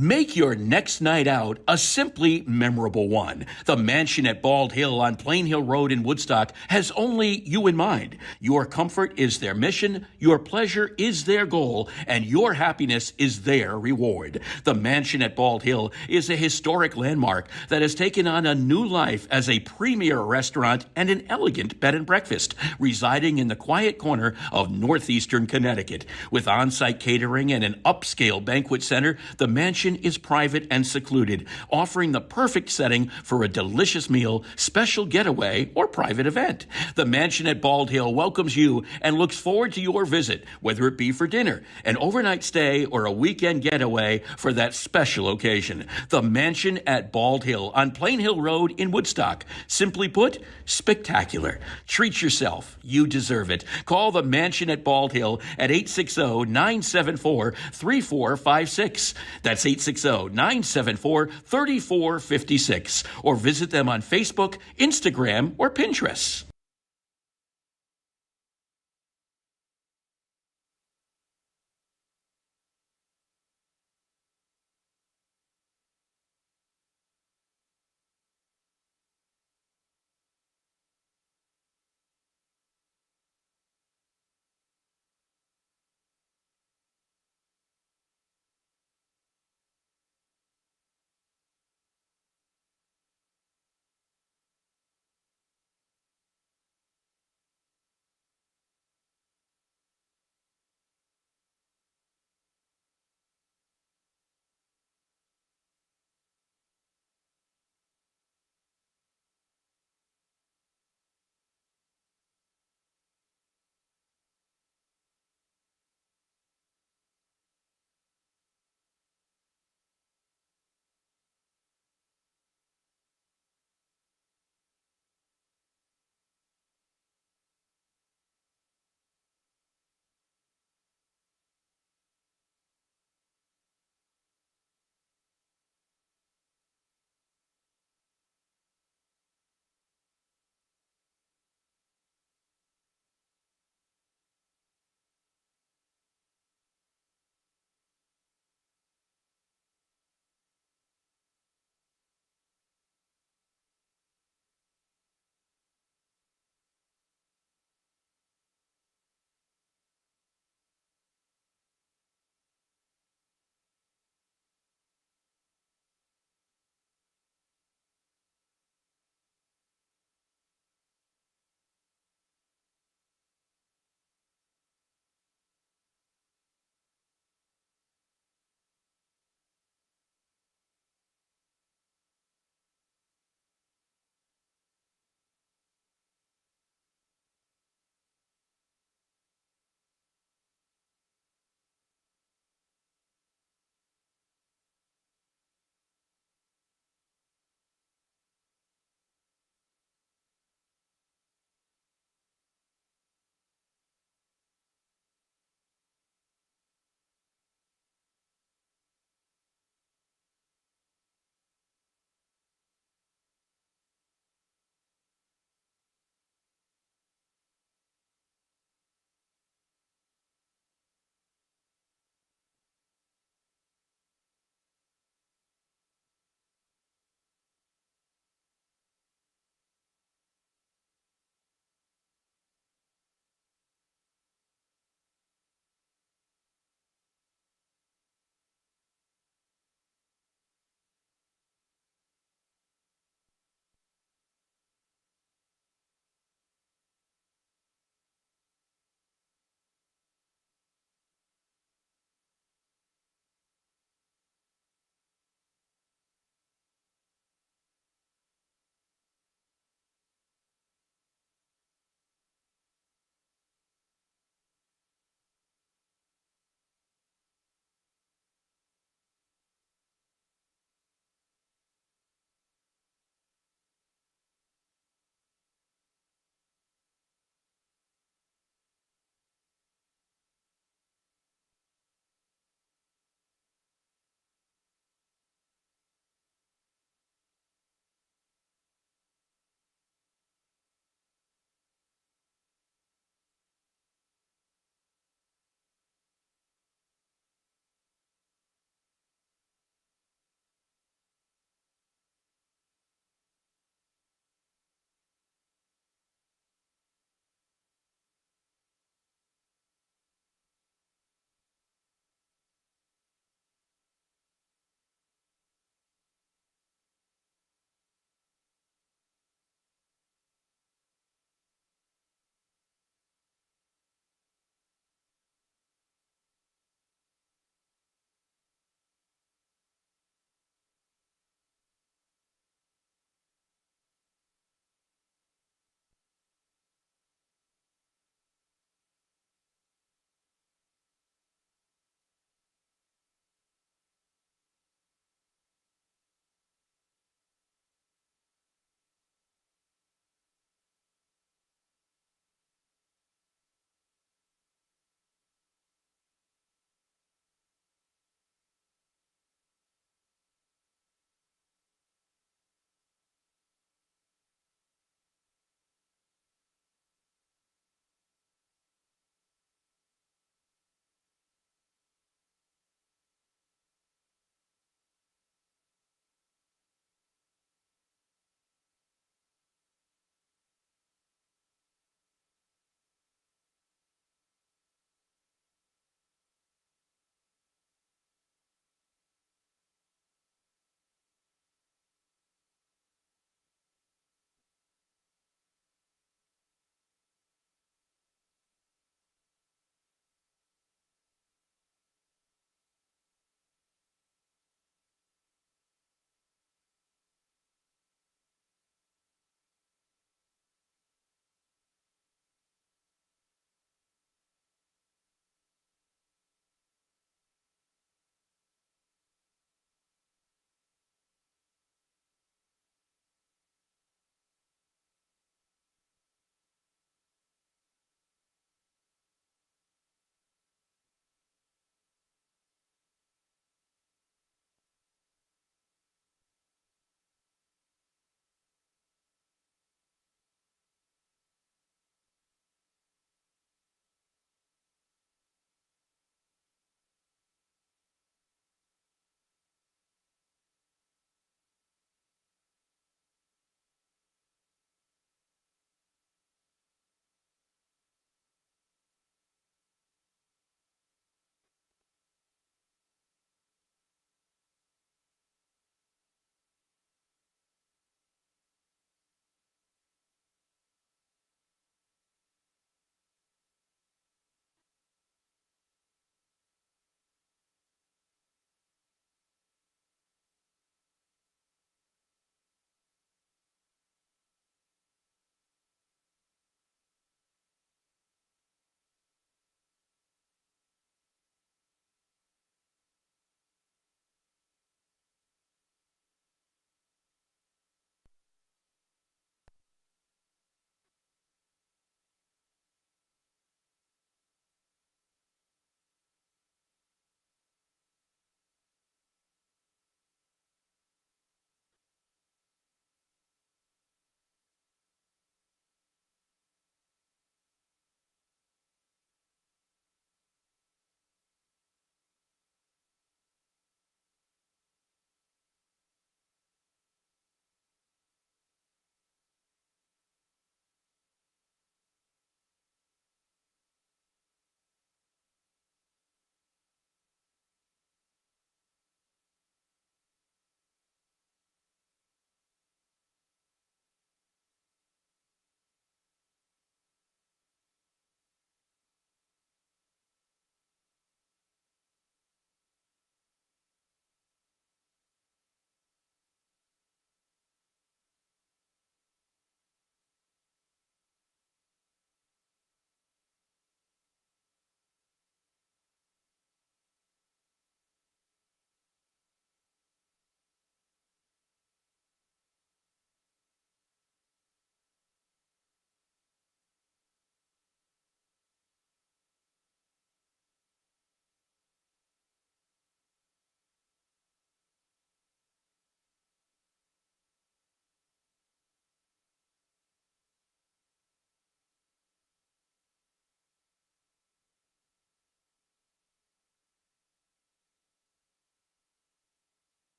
Make your next night out a simply memorable one. The mansion at Bald Hill on Plain Hill Road in Woodstock has only you in mind. Your comfort is their mission, your pleasure is their goal, and your happiness is their reward. The mansion at Bald Hill is a historic landmark that has taken on a new life as a premier restaurant and an elegant bed and breakfast, residing in the quiet corner of northeastern Connecticut. With on-site catering and an upscale banquet center, the mansion is private and secluded, offering the perfect setting for a delicious meal, special getaway, or private event. The mansion at Bald Hill welcomes you and looks forward to your visit, whether it be for dinner, an overnight stay, or a weekend getaway for that special occasion. The mansion at Bald Hill on Plain Hill Road in Woodstock. Simply put, spectacular. Treat yourself. You deserve it. Call the mansion at Bald Hill at 860-974-3456. That's 860-974-3456. Or visit them on Facebook, Instagram, or Pinterest.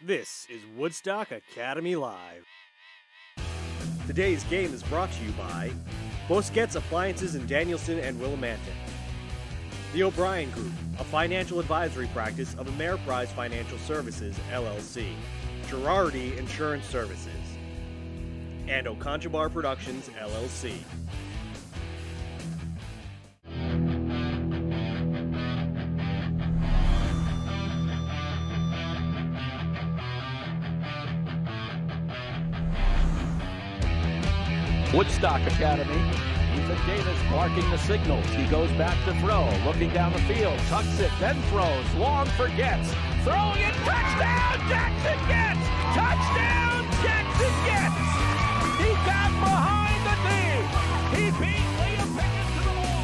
This is Woodstock Academy Live. Today's game is brought to you by Bosquet's Appliances in Danielson and Willimantic, The O'Brien Group, a financial advisory practice of Ameriprise Financial Services, LLC, Girardi Insurance Services, and Oconchabar Productions, LLC. Woodstock Academy. Ethan Davis barking the signals. He goes back to throw, looking down the field, tucks it, then throws, long forgets, throwing it, touchdown, Jackson gets! Touchdown, Jackson gets! He got behind the knee. He beat Liam Pickett to the wall.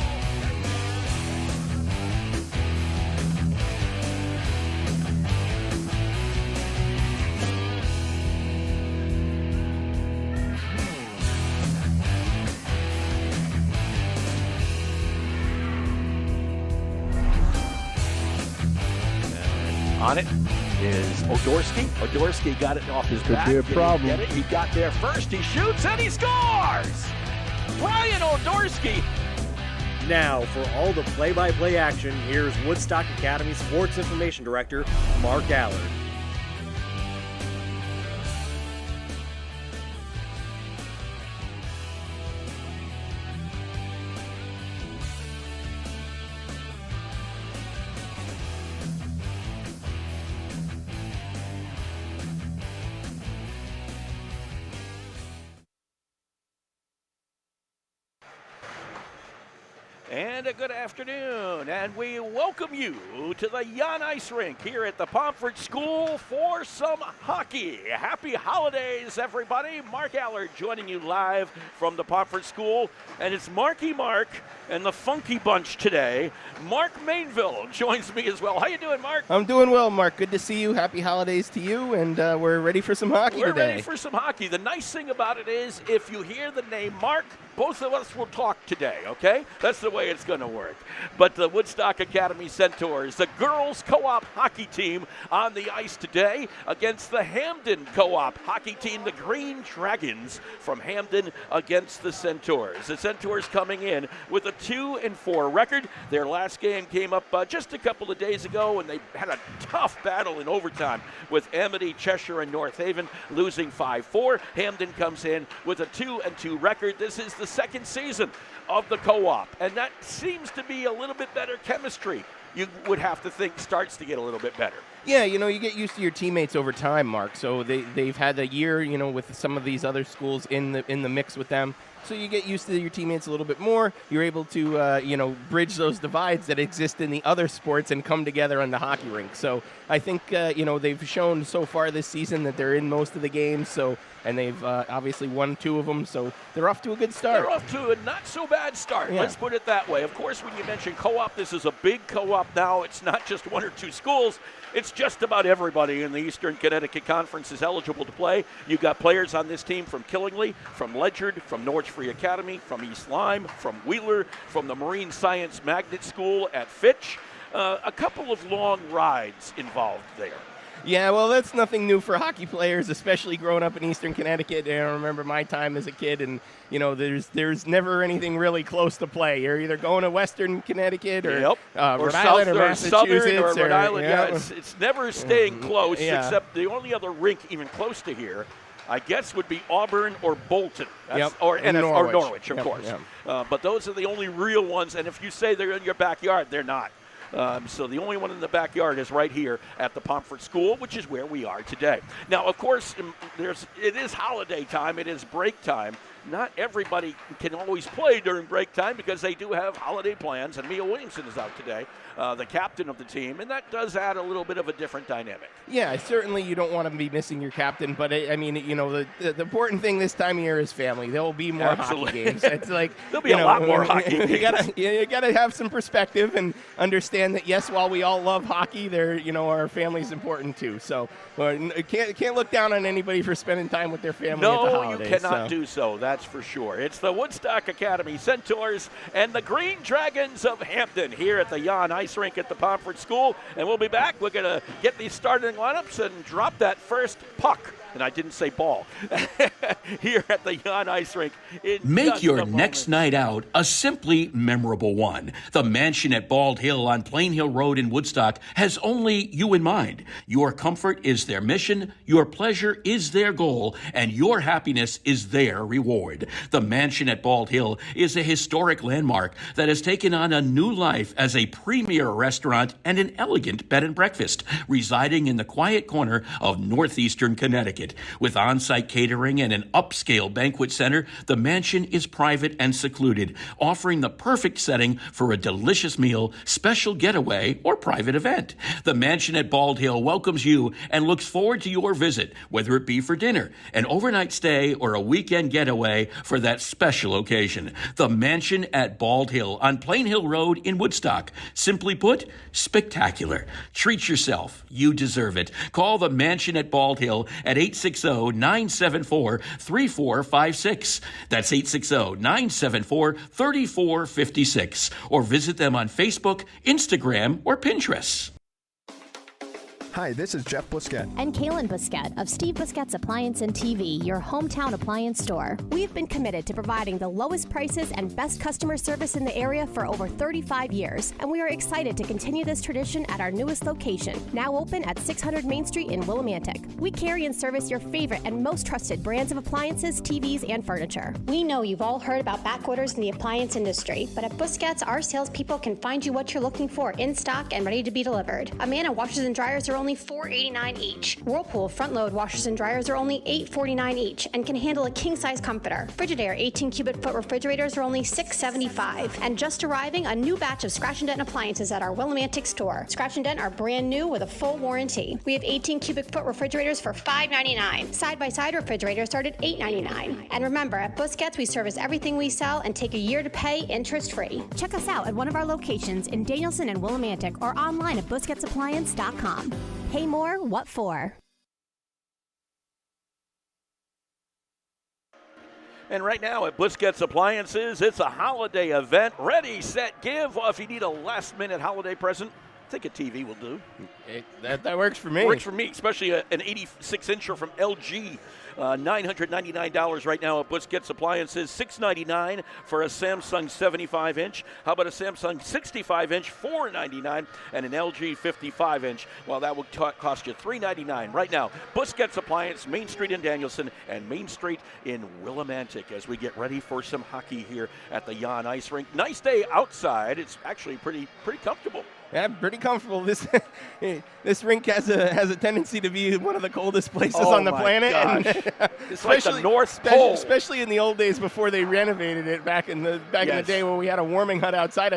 On it is Odorski. Odorski got it off his back. Could be a problem. Get it? He got there first. He shoots and he scores! Brian Odorski. Now, for all the play-by-play action, here's Woodstock Academy Sports Information Director, Mark Allard. And a good afternoon, and we welcome you to the Yon Ice Rink here at the Pomfret School for some hockey. Happy holidays, everybody. Mark Allard joining you live from the Pomfret School, and it's Marky Mark and the Funky Bunch today. Mark Mainville joins me as well. How you doing, Mark? I'm doing well, Mark. Good to see you. Happy holidays to you, and we're ready for some hockey today. We're ready for some hockey. The nice thing about it is if you hear the name Mark, both of us will talk today, okay? That's the way it's going to work. But the Woodstock Academy Centaurs, the girls co-op hockey team on the ice today against the Hamden Co-op hockey team, the Green Dragons from Hamden against the Centaurs. The Centaurs coming in with a 2-4 record. Their last game came up just a couple of days ago, and they had a tough battle in overtime with Amity, Cheshire, and North Haven, losing 5-4. Hamden comes in with a 2-2 record. This is the second season of the co-op, and that seems to be a little bit better chemistry. You would have to think starts to get a little bit better. Yeah, you know, you get used to your teammates over time, Mark. So they've had a year, you know, with some of these other schools in the mix with them. So you get used to your teammates a little bit more. You're able to, bridge those divides that exist in the other sports and come together on the hockey rink. So I think, they've shown so far this season that they're in most of the games. And they've obviously won 2 of them. So they're off to a good start. They're off to a not so bad start. Yeah. Let's put it that way. Of course, when you mention co-op, this is a big co-op now. It's not just 1 or 2 schools. It's just about everybody in the Eastern Connecticut Conference is eligible to play. You've got players on this team from Killingly, from Ledyard, from Norwich Free Academy, from East Lyme, from Wheeler, from the Marine Science Magnet School at Fitch. A couple of long rides involved there. Yeah, well, that's nothing new for hockey players, especially growing up in Eastern Connecticut. I remember my time as a kid, and there's never anything really close to play. You're either going to Western Connecticut or Rhode Island or Massachusetts Southern or Rhode Island. Yeah, it's never staying close. Yeah. Except the only other rink even close to here, I guess, would be Auburn or Bolton, or Norwich, of course. Yep. But those are the only real ones. And if you say they're in your backyard, they're not. So the only one in the backyard is right here at the Pomfret School, which is where we are today. Now, of course, it is holiday time. It is break time. Not everybody can always play during break time because they do have holiday plans, and Mia Williamson is out today, the captain of the team, and that does add a little bit of a different dynamic. Yeah, certainly you don't want to be missing your captain, but the important thing this time of year is family. There will be more hockey games. It's like there'll be a lot more hockey games. You gotta have some perspective and understand that yes, while we all love hockey, our family's important too. So can't look down on anybody for spending time with their family. No, at the holidays, you cannot do so. that's for sure. It's the Woodstock Academy Centaurs and the Green Dragons of Hamden here at the Jan Ice Rink at the Pomfret School. And we'll be back. We're going to get these starting lineups and drop that first puck. And I didn't say ball. Here at the Jan Ice Rink. Make your next night out a simply memorable one. The mansion at Bald Hill on Plain Hill Road in Woodstock has only you in mind. Your comfort is their mission, your pleasure is their goal, and your happiness is their reward. The mansion at Bald Hill is a historic landmark that has taken on a new life as a premier restaurant and an elegant bed and breakfast, residing in the quiet corner of northeastern Connecticut. With on-site catering and an upscale banquet center, the mansion is private and secluded, offering the perfect setting for a delicious meal, special getaway, or private event. The mansion at Bald Hill welcomes you and looks forward to your visit, whether it be for dinner, an overnight stay, or a weekend getaway for that special occasion. The mansion at Bald Hill on Plain Hill Road in Woodstock. Simply put, spectacular. Treat yourself. You deserve it. Call the mansion at Bald Hill at 860-974-3456. That's 860-974-3456. Or visit them on Facebook, Instagram, or Pinterest. Hi, this is Jeff Busquet. And Kaylin Busquet of Steve Busquet's Appliance and TV, your hometown appliance store. We've been committed to providing the lowest prices and best customer service in the area for over 35 years, and we are excited to continue this tradition at our newest location, now open at 600 Main Street in Willimantic. We carry and service your favorite and most trusted brands of appliances, TVs, and furniture. We know you've all heard about back orders in the appliance industry, but at Busquets, our salespeople can find you what you're looking for in stock and ready to be delivered. Amana washers and dryers are only $4.89 each. Whirlpool front-load washers and dryers are only $8.49 each and can handle a king-size comforter. Frigidaire 18-cubic-foot refrigerators are only $6.75. And just arriving, a new batch of Scratch and Dent appliances at our Willimantic store. Scratch and Dent are brand new with a full warranty. We have 18-cubic-foot refrigerators for $5.99. Side-by-side refrigerators start at $8.99. And remember, at Busquets, we service everything we sell and take a year to pay interest-free. Check us out at one of our locations in Danielson and Willimantic or online at busquetsappliance.com. Pay more, what for? And right now at Busquets Appliances, it's a holiday event. Ready, set, give. Well, if you need a last-minute holiday present, I think a TV will do. That works for me. Works for me, especially an 86-incher from LG. $999 right now at Busquets Appliances, $699 for a Samsung 75-inch. How about a Samsung 65-inch, $499, and an LG 55-inch? Well, that will cost you $399 right now. Busquets Appliance, Main Street in Danielson, and Main Street in Willimantic as we get ready for some hockey here at the Jan Ice Rink. Nice day outside. It's actually pretty comfortable. Yeah, pretty comfortable. This rink has a tendency to be one of the coldest places on the planet. And it's like the North Pole. Especially in the old days before they renovated it back in the day when we had a warming hut outside.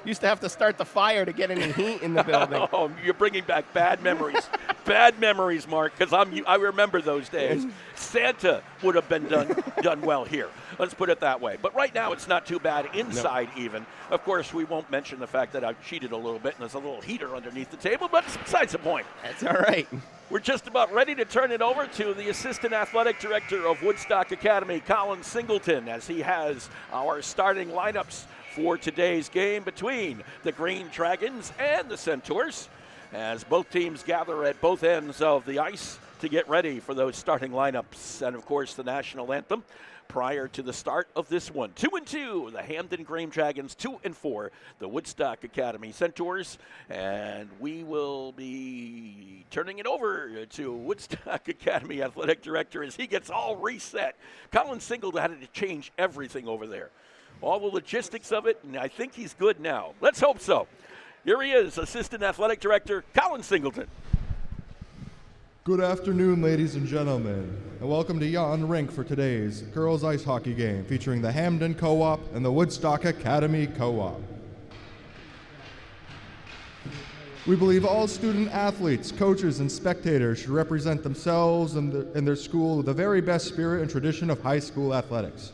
Used to have to start the fire to get any heat in the building. Oh, you're bringing back bad memories. Bad memories, Mark, because I remember those days. Santa would have been done well here. Let's put it that way. But right now it's not too bad inside even. Of course, we won't mention the fact that I've cheated a little bit and there's a little heater underneath the table, but it's besides the point. That's all right. We're just about ready to turn it over to the Assistant Athletic Director of Woodstock Academy, Colin Singleton, as he has our starting lineups for today's game between the Green Dragons and the Centaurs, as both teams gather at both ends of the ice to get ready for those starting lineups and, of course, the national anthem prior to the start of this one. 2-2, the Hamden Green Dragons, 2-4, the Woodstock Academy Centaurs, and we will be turning it over to Woodstock Academy Athletic Director as he gets all reset. Colin Singleton had to change everything over there, all the logistics of it, and I think he's good now. Let's hope so. Here he is, Assistant Athletic Director Colin Singleton. Good afternoon, ladies and gentlemen, and welcome to Jan Rink for today's girls ice hockey game featuring the Hamden Co-Op and the Woodstock Academy Co-Op. We believe all student athletes, coaches, and spectators should represent themselves and their school with the very best spirit and tradition of high school athletics.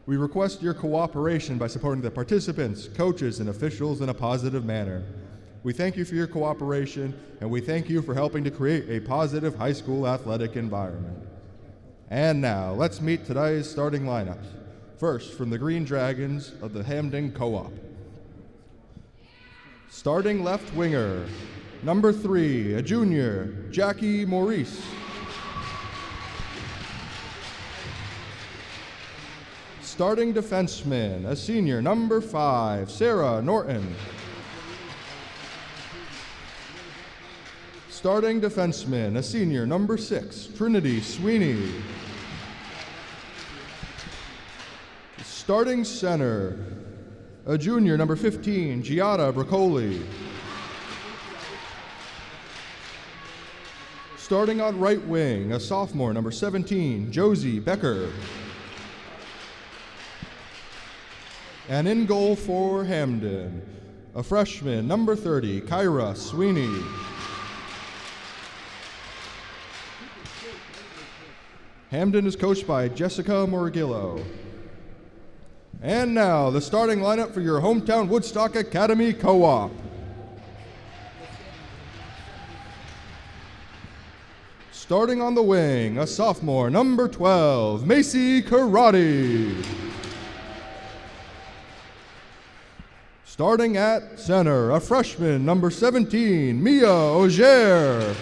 We request your cooperation by supporting the participants, coaches, and officials in a positive manner. We thank you for your cooperation, and we thank you for helping to create a positive high school athletic environment. And now, let's meet today's starting lineups. First, from the Green Dragons of the Hamden Co-op. Starting left winger, number 3, a junior, Jackie Maurice. Starting defenseman, a senior, number 5, Sarah Norton. Starting defenseman, a senior, number 6, Trinity Sweeney. Starting center, a junior, number 15, Giada Broccoli. Starting on right wing, a sophomore, number 17, Josie Becker. And in goal for Hamden, a freshman, number 30, Kyra Sweeney. Hamden is coached by Jessica Morgillo. And now, the starting lineup for your hometown Woodstock Academy Co-op. Starting on the wing, a sophomore, number 12, Macy Karate. Starting at center, a freshman, number 17, Mia Auger.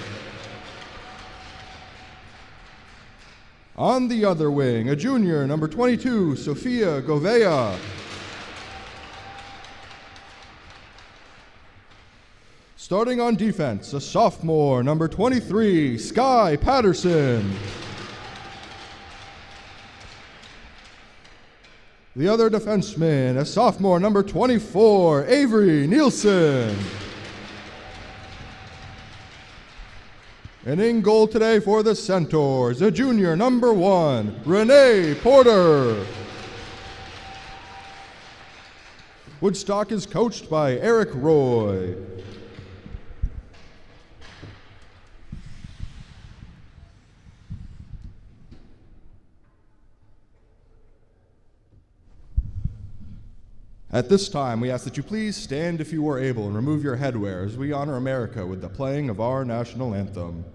On the other wing, a junior, number 22, Sofia Govea. Starting on defense, a sophomore, number 23, Sky Patterson. The other defenseman, a sophomore, number 24, Avery Nielsen. And in goal today for the Centaurs, a junior, number 1, Renee Porter. Woodstock is coached by Eric Roy. At this time, we ask that you please stand if you are able and remove your headwear as we honor America with the playing of our national anthem.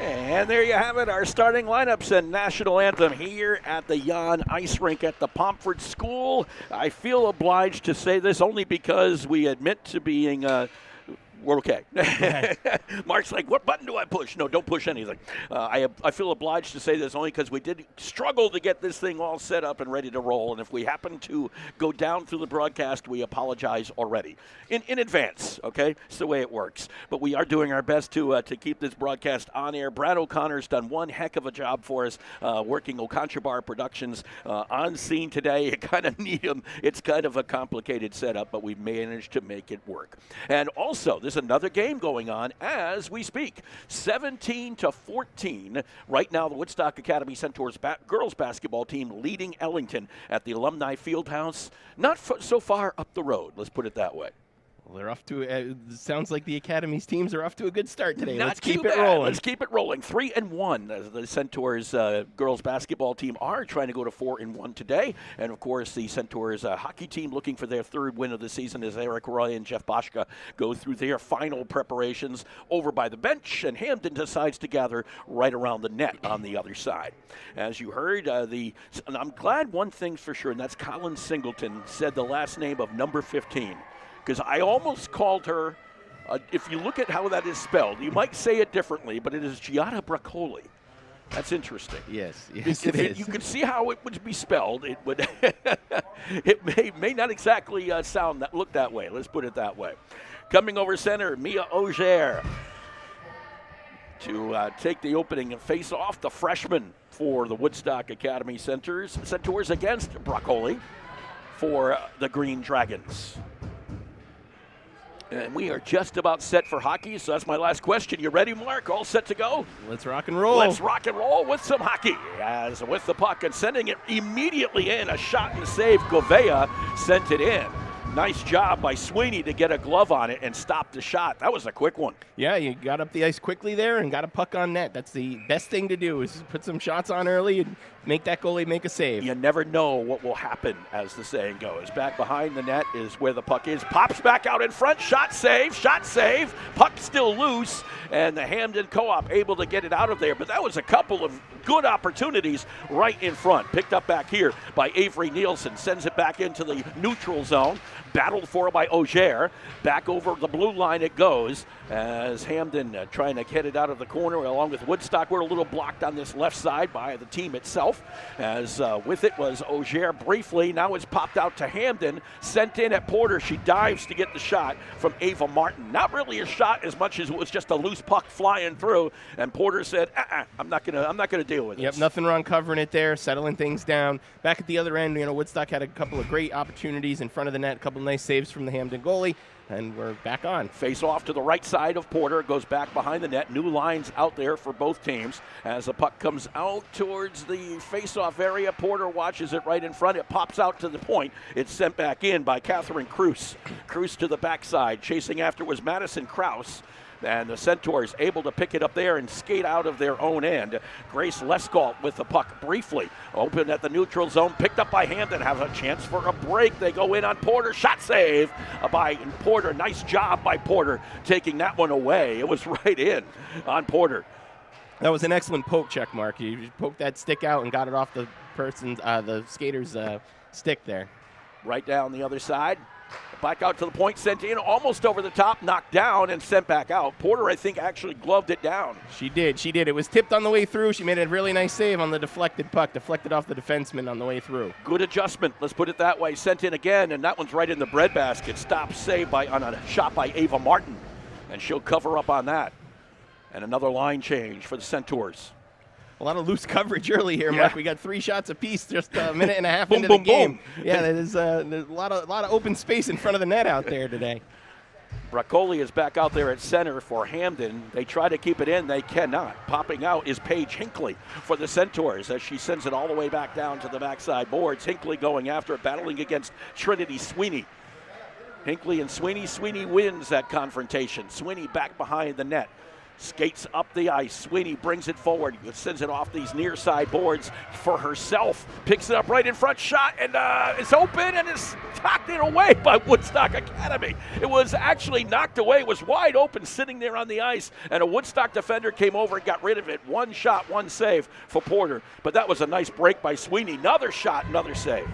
And there you have it, our starting lineups and national anthem here at the Jan Ice Rink at the Pomfret School. I feel obliged to say this only because we admit to being we're okay. Mark's like, what button do I push? No, don't push anything. I feel obliged to say this only because we did struggle to get this thing all set up and ready to roll. And if we happen to go down through the broadcast, we apologize already in advance. Okay, it's the way it works. But we are doing our best to keep this broadcast on air. Brad O'Connor's done one heck of a job for us, working Oconchabar Productions on scene today. You kind of need him. It's kind of a complicated setup, but we managed to make it work. And also, there's another game going on as we speak. 17-14. Right now, the Woodstock Academy Centaurs girls basketball team leading Ellington at the Alumni Fieldhouse. Not so far up the road, let's put it that way. Well, they're off to. Sounds like the Academy's teams are off to a good start today. Not Let's keep too it bad. rolling. Let's keep it rolling. 3-1. The Centaurs girls basketball team are trying to go to 4-1 today, and of course the Centaurs hockey team looking for their third win of the season as Eric Roy and Jeff Boschka go through their final preparations over by the bench, and Hamden decides to gather right around the net on the other side. As you heard, and I'm glad one thing's for sure, and that's Colin Singleton said the last name of number 15. Because I almost called her, if you look at how that is spelled, you might say it differently, but it is Giada Braccoli. That's interesting. Yes, it is. You could see how it would be spelled. It would. It may not exactly look that way. Let's put it that way. Coming over center, Mia Auger to take the opening and face off the freshman for the Woodstock Academy Centaurs against Braccoli for the Green Dragons. And we are just about set for hockey, so that's my last question. You ready, Mark? All set to go? Let's rock and roll. Let's rock and roll with some hockey. As with the puck and sending it immediately in, a shot and save. Govea sent it in. Nice job by Sweeney to get a glove on it and stop the shot. That was a quick one. Yeah, you got up the ice quickly there and got a puck on net. That's the best thing to do is put some shots on early and make that goalie make a save. You never know what will happen, as the saying goes. Back behind the net is where the puck is. Pops back out in front. Shot save. Puck still loose, and the Hamden Co-op able to get it out of there. But that was a couple of good opportunities right in front. Picked up back here by Avery Nielsen. Sends it back into the neutral zone. Battled for by Auger. Back over the blue line it goes as Hamden trying to get it out of the corner along with Woodstock. We're a little blocked on this left side by the team itself. As with it was Auger briefly. Now it's popped out to Hamden. Sent in at Porter. She dives to get the shot from Ava Martin. Not really a shot as much as it was just a loose puck flying through. And Porter said, I'm not gonna deal with it. Yep, nothing wrong covering it there, settling things down. Back at the other end, Woodstock had a couple of great opportunities in front of the net, a couple nice saves from the Hamden goalie, and we're back on. Face off to the right side of Porter, goes back behind the net. New lines out there for both teams. As the puck comes out towards the face-off area, Porter watches it right in front. It pops out to the point. It's sent back in by Catherine Kruse. Kruse to the backside. Chasing after was Madison Krause. And the Centaurs able to pick it up there and skate out of their own end. Grace Lescalt with the puck briefly. Open at the neutral zone. Picked up by Hamden. Have a chance for a break. They go in on Porter. Shot save by Porter. Nice job by Porter taking that one away. It was right in on Porter. That was an excellent poke check, Mark. You poked that stick out and got it off the skater's stick there. Right down the other side. Back out to the point, sent in, almost over the top, knocked down, and sent back out. Porter, I think, actually gloved it down. She did. It was tipped on the way through. She made a really nice save on the deflected puck, deflected off the defenseman on the way through. Good adjustment, let's put it that way. Sent in again, and that one's right in the breadbasket. Stopped, saved on a shot by Ava Martin, and she'll cover up on that. And another line change for the Centaurs. A lot of loose coverage early here, Mark. We got 3 shots apiece just a minute and a half boom, into boom, the game. Boom. Yeah, there's a lot of open space in front of the net out there today. Braccoli is back out there at center for Hamden. They try to keep it in. They cannot. Popping out is Paige Hinckley for the Centaurs as she sends it all the way back down to the backside boards. Hinckley going after it, battling against Trinity Sweeney. Hinckley and Sweeney. Sweeney wins that confrontation. Sweeney back behind the net. Skates up the ice. Sweeney brings it forward. Sends it off these near side boards for herself. Picks it up right in front. Shot, and it's open, and it's knocked it away by Woodstock Academy. It was actually knocked away. It was wide open sitting there on the ice, and a Woodstock defender came over and got rid of it. One shot, one save for Porter. But that was a nice break by Sweeney. Another shot, another save.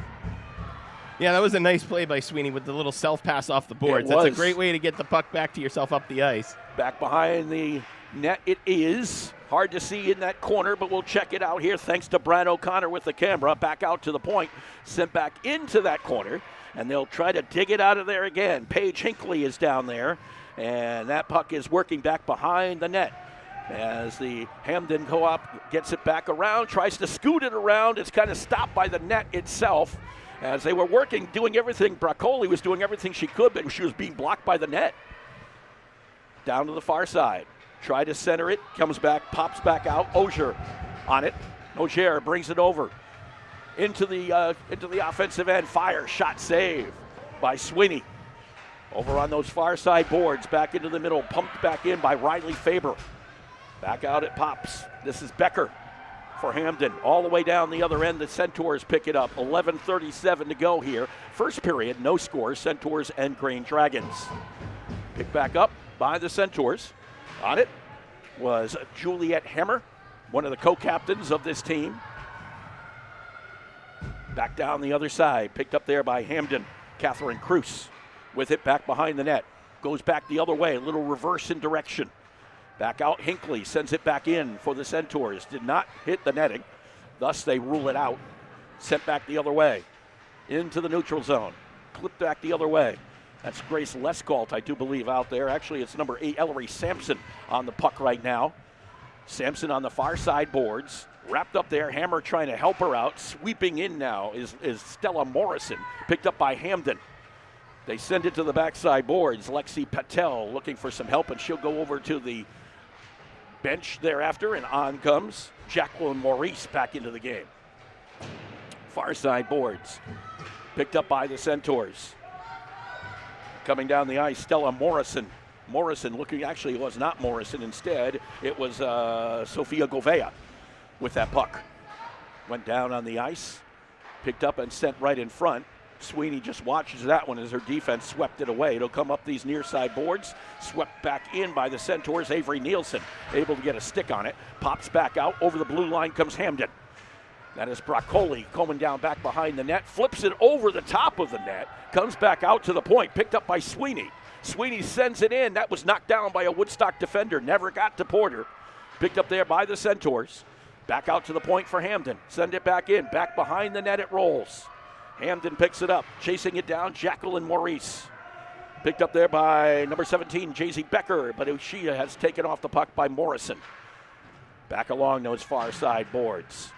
Yeah, that was a nice play by Sweeney with the little self-pass off the boards. That's a great way to get the puck back to yourself up the ice. Back behind the net it is. Hard to see in that corner, but we'll check it out here thanks to Brad O'Connor with the camera. Back out to the point, sent back into that corner, and they'll try to dig it out of there again. Paige Hinckley is down there, and that puck is working back behind the net. As the Hamden Co-op gets it back around, tries to scoot it around. It's kind of stopped by the net itself. As they were working, doing everything, Braccoli was doing everything she could, but she was being blocked by the net. Down to the far side. Try to center it, comes back, pops back out. Auger on it. Auger brings it over into the offensive end. Fire, shot save by Sweeney. Over on those far side boards, back into the middle, pumped back in by Riley Faber. Back out it pops. This is Becker for Hamden. All the way down the other end, the Centaurs pick it up. 11:37 to go here. First period, no scores, Centaurs and Green Dragons. Picked back up by the Centaurs. On it was Juliet Hammer, one of the co-captains of this team. Back down the other side, picked up there by Hamden. Catherine Cruz with it back behind the net. Goes back the other way, a little reverse in direction. Back out, Hinckley sends it back in for the Centaurs. Did not hit the netting, thus they rule it out. Sent back the other way, into the neutral zone. Clipped back the other way. That's Grace Lescalt, I do believe, out there. Actually, it's number 8, Ellery Sampson, on the puck right now. Sampson on the far side boards. Wrapped up there, Hammer trying to help her out. Sweeping in now is Stella Morrison, picked up by Hamden. They send it to the backside boards. Lexi Patel looking for some help, and she'll go over to the bench thereafter, and on comes Jacqueline Maurice back into the game. Far side boards, picked up by the Centaurs. Coming down the ice, Stella Morrison. Morrison looking, actually it was not Morrison, instead it was Sofia Govea with that puck. Went down on the ice, picked up and sent right in front. Sweeney just watches that one as her defense swept it away. It'll come up these near side boards, swept back in by the Centaurs. Avery Nielsen able to get a stick on it, pops back out. Over the blue line comes Hamden. That is Broccoli coming down back behind the net, flips it over the top of the net, comes back out to the point, picked up by Sweeney. Sweeney sends it in. That was knocked down by a Woodstock defender, never got to Porter. Picked up there by the Centaurs. Back out to the point for Hamden. Send it back in. Back behind the net it rolls. Hamden picks it up. Chasing it down, Jacqueline Maurice. Picked up there by number 17, Jay-Z Becker, but Ushia has taken off the puck by Morrison. Back along those far side boards.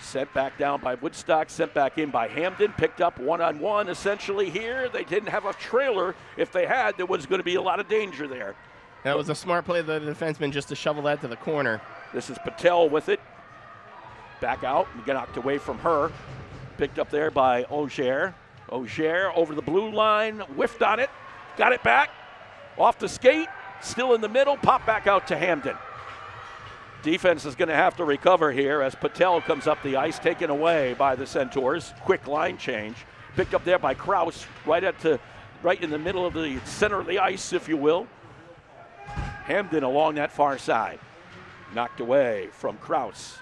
Sent back down by Woodstock, sent back in by Hamden. Picked up one-on-one essentially here. They didn't have a trailer. If they had, there was going to be a lot of danger there. That was a smart play of the defenseman just to shovel that to the corner. This is Patel with it. Back out and get knocked away from her. Picked up there by Auger. Auger over the blue line, whiffed on it, got it back, off the skate, still in the middle, pop back out to Hamden. Defense is going to have to recover here as Patel comes up the ice, taken away by the Centaurs. Quick line change. Picked up there by Kraus, right in the middle of the center of the ice, if you will. Hamden along that far side. Knocked away from Kraus.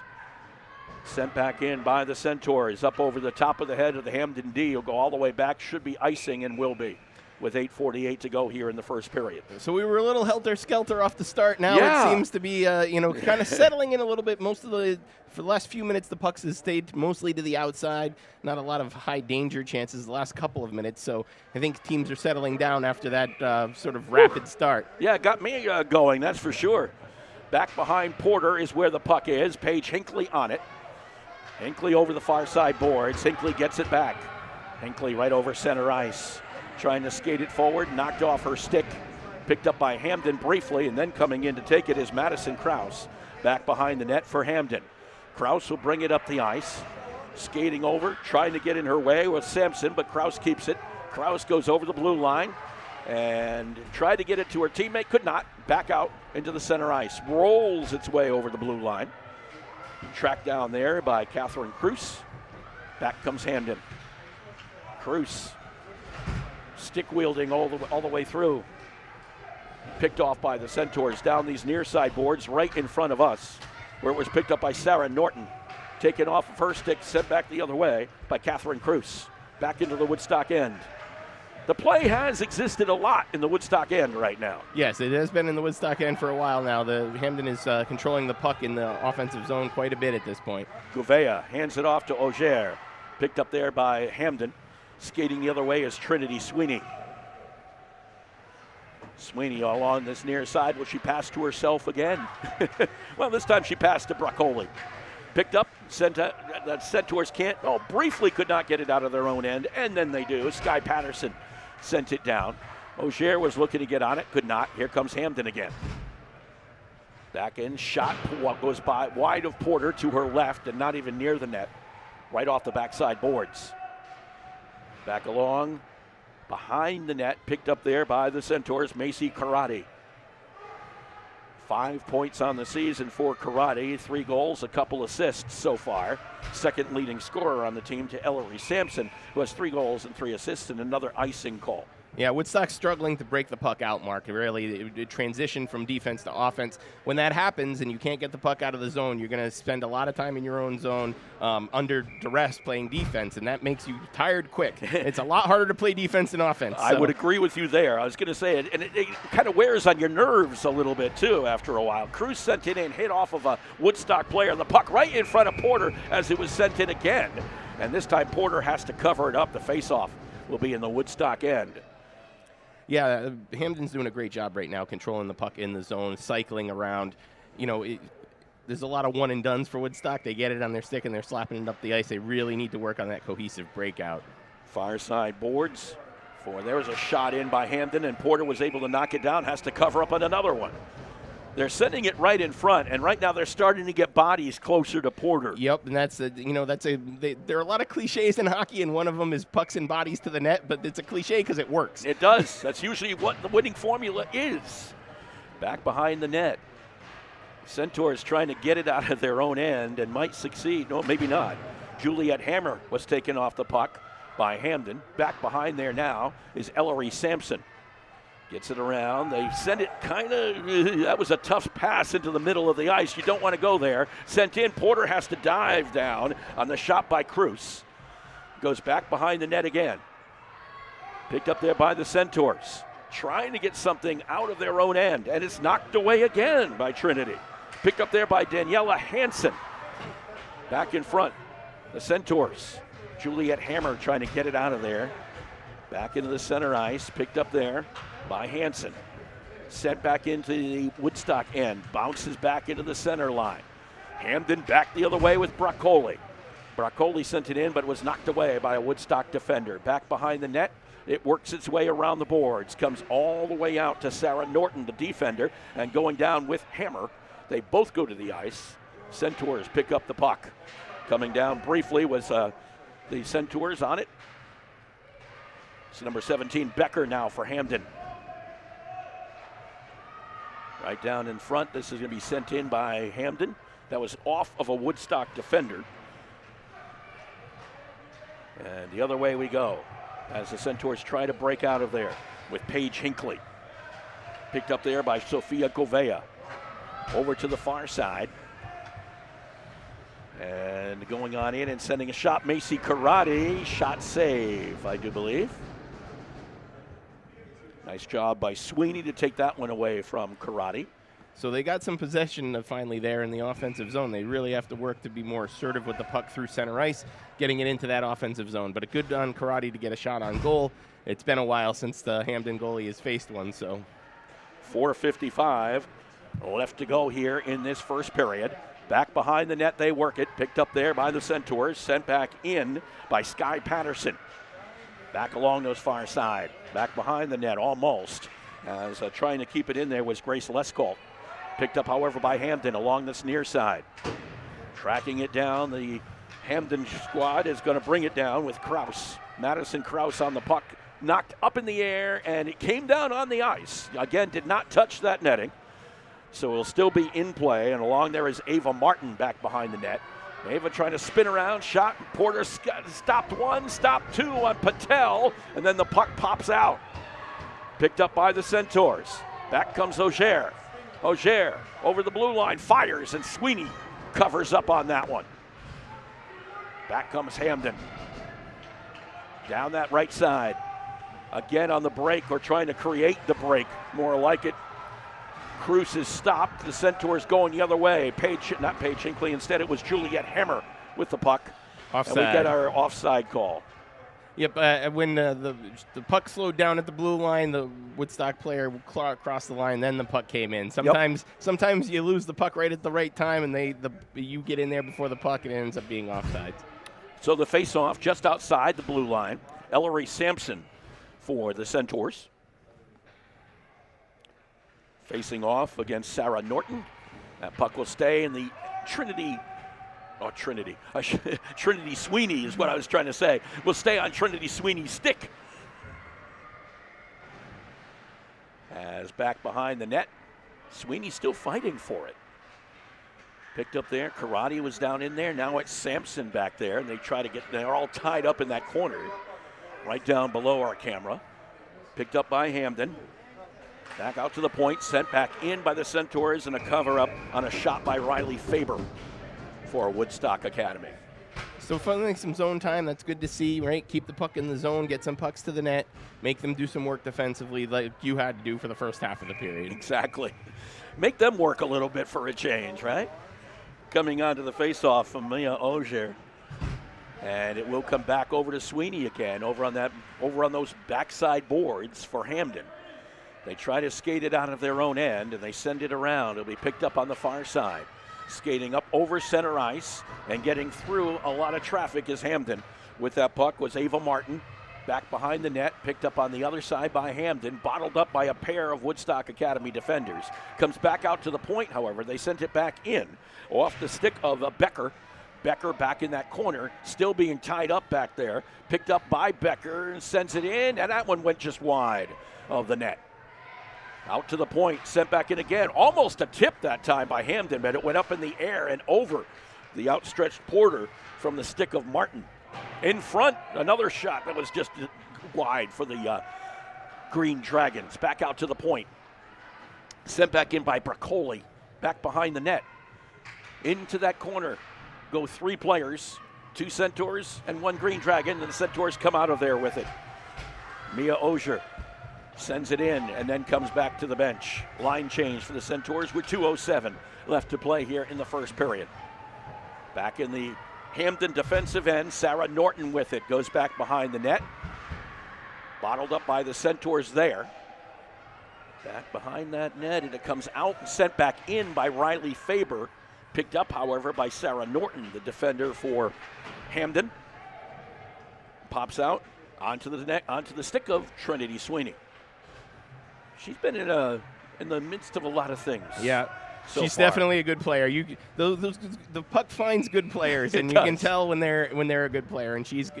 Sent back in by the Centaurs, up over the top of the head of the Hamden D. He'll go all the way back, should be icing and will be, with 8:48 to go here in the first period. So we were a little helter-skelter off the start. Now it seems to be, kind of settling in a little bit. For the last few minutes, the pucks has stayed mostly to the outside. Not a lot of high danger chances the last couple of minutes. So I think teams are settling down after that sort of rapid start. Yeah, got me going, that's for sure. Back behind Porter is where the puck is. Paige Hinckley on it. Hinckley over the far side boards. Hinckley gets it back. Hinckley right over center ice. Trying to skate it forward, knocked off her stick. Picked up by Hamden briefly, and then coming in to take it is Madison Kraus. Back behind the net for Hamden. Kraus will bring it up the ice. Skating over, trying to get in her way with Sampson, but Kraus keeps it. Kraus goes over the blue line and tried to get it to her teammate, could not. Back out into the center ice. Rolls its way over the blue line. Tracked down there by Catherine Cruz. Back comes Hamden. Cruz stick wielding all the way through. Picked off by the Centaurs down these near side boards right in front of us, where it was picked up by Sarah Norton. Taken off of her stick, sent back the other way by Catherine Cruz. Back into the Woodstock end. The play has existed a lot in the Woodstock end right now. Yes, it has been in the Woodstock end for a while now. The Hamden is controlling the puck in the offensive zone quite a bit at this point. Gouveia hands it off to Auger. Picked up there by Hamden. Skating the other way is Trinity Sweeney. Sweeney along this near side. Will she pass to herself again? Well, this time she passed to Broccoli. Picked up, sent to Centaurs can't. Briefly could not get it out of their own end, and then they do. Sky Patterson sent it down. Auger was looking to get on it, could not. Here comes Hamden again. Back in, shot goes by wide of Porter to her left and not even near the net. Right off the backside boards. Back along behind the net, picked up there by the Centaurs, Macy Karate. 5 points on the season for Karate, 3 goals, a couple assists so far. Second leading scorer on the team to Ellery Sampson, who has 3 goals and 3 assists and another icing call. Yeah, Woodstock's struggling to break the puck out, Mark. Really, it transition from defense to offense. When that happens and you can't get the puck out of the zone, you're going to spend a lot of time in your own zone under duress playing defense, and that makes you tired quick. It's a lot harder to play defense than offense. I would agree with you there. I was going to say it, and it kind of wears on your nerves a little bit, too, after a while. Cruz sent it in, hit off of a Woodstock player. The puck right in front of Porter as it was sent in again. And this time Porter has to cover it up. The faceoff will be in the Woodstock end. Yeah, Hamden's doing a great job right now controlling the puck in the zone, cycling around. You know, there's a lot of one-and-dones for Woodstock. They get it on their stick and they're slapping it up the ice. They really need to work on that cohesive breakout. Far side boards. There was a shot in by Hamden, and Porter was able to knock it down, has to cover up on another one. They're sending it right in front, and right now they're starting to get bodies closer to Porter. Yep, and there are a lot of cliches in hockey, and one of them is pucks and bodies to the net, but it's a cliche because it works. It does. That's usually what the winning formula is. Back behind the net. Centaurs trying to get it out of their own end and might succeed. No, maybe not. Juliet Hammer was taken off the puck by Hamden. Back behind there now is Ellery Sampson. Gets it around. They send it that was a tough pass into the middle of the ice. You don't want to go there. Sent in. Porter has to dive down on the shot by Cruz. Goes back behind the net again. Picked up there by the Centaurs. Trying to get something out of their own end, and it's knocked away again by Trinity. Picked up there by Daniela Hansen. Back in front, the Centaurs. Juliet Hammer trying to get it out of there. Back into the center ice. Picked up there by Hansen. Sent back into the Woodstock end. Bounces back into the center line. Hamden back the other way with Broccoli. Broccoli sent it in, but was knocked away by a Woodstock defender. Back behind the net. It works its way around the boards. Comes all the way out to Sarah Norton, the defender, and going down with Hammer. They both go to the ice. Centaurs pick up the puck. Coming down briefly was the Centaurs on it. It's number 17, Becker now for Hamden. Right down in front, this is going to be sent in by Hamden. That was off of a Woodstock defender. And the other way we go as the Centaurs try to break out of there with Paige Hinckley. Picked up there by Sofia Govea. Over to the far side. And going on in and sending a shot, Macy Karate. Shot save, I do believe. Nice job by Sweeney to take that one away from Karate. So they got some possession finally there in the offensive zone. They really have to work to be more assertive with the puck through center ice, getting it into that offensive zone. But a good on Karate to get a shot on goal. It's been a while since the Hamden goalie has faced one, so. 4:55 left to go here in this first period. Back behind the net, they work it. Picked up there by the Centaurs, sent back in by Sky Patterson. Back along those far side. Back behind the net, almost. As trying to keep it in there was Grace Leskolt. Picked up, however, by Hamden along this near side. Tracking it down, the Hamden squad is going to bring it down with Krause. Madison Krause on the puck. Knocked up in the air, and it came down on the ice. Again, did not touch that netting. So it'll still be in play, and along there is Ava Martin back behind the net. Ava trying to spin around, shot. Porter stopped one, stopped two on Patel, and then the puck pops out. Picked up by the Centaurs. Back comes Auger. Auger over the blue line, fires, and Sweeney covers up on that one. Back comes Hamden. Down that right side. Again on the break, or trying to create the break, more like it. Cruz is stopped. The Centaurs going the other way. Not Paige Hinckley. Instead, it was Juliet Hammer with the puck. Offside. And we get our offside call. Yep, when the puck slowed down at the blue line, the Woodstock player would cross the line, then the puck came in. Sometimes you lose the puck right at the right time, and you get in there before the puck, and it ends up being offside. So the face-off just outside the blue line. Ellery Sampson for the Centaurs. Facing off against Sarah Norton. That puck will stay in the Trinity Sweeney is what I was trying to say. Will stay on Trinity Sweeney's stick. as back behind the net. Sweeney still fighting for it. Picked up there. Karate was down in there. Now it's Sampson back there, and they're all tied up in that corner, right down below our camera. Picked up by Hamden. Back out to the point, sent back in by the Centaurs, and a cover-up on a shot by Riley Faber for Woodstock Academy. So finally some zone time, that's good to see, right? Keep the puck in the zone, get some pucks to the net, make them do some work defensively like you had to do for the first half of the period. Exactly. Make them work a little bit for a change, right? Coming onto the faceoff from Mia Ogier. And it will come back over to Sweeney again, over on those backside boards for Hamden. They try to skate it out of their own end, and they send it around. It'll be picked up on the far side. Skating up over center ice and getting through a lot of traffic is Hamden. With that puck was Ava Martin, back behind the net, picked up on the other side by Hamden, bottled up by a pair of Woodstock Academy defenders. Comes back out to the point, however. They sent it back in, off the stick of Becker. Becker back in that corner, still being tied up back there. Picked up by Becker and sends it in, and that one went just wide of the net. Out to the point, sent back in again. Almost a tip that time by Hamden, but it went up in the air and over the outstretched Porter from the stick of Martin. In front, another shot that was just wide for the Green Dragons. Back out to the point. Sent back in by Bracoli. Back behind the net. Into that corner go 3 players, 2 Centaurs and 1 Green Dragon, and the Centaurs come out of there with it. Mia Ogier sends it in and then comes back to the bench. Line change for the Centaurs with 2:07 left to play here in the first period. Back in the Hamden defensive end, Sarah Norton with it. Goes back behind the net. Bottled up by the Centaurs there. Back behind that net, and it comes out and sent back in by Riley Faber. Picked up, however, by Sarah Norton, the defender for Hamden. Pops out onto the net, onto the stick of Trinity Sweeney. She's been in the midst of a lot of things. Yeah, she's far. definitely a good player. The puck finds good players, and you can tell when they're a good player. And she's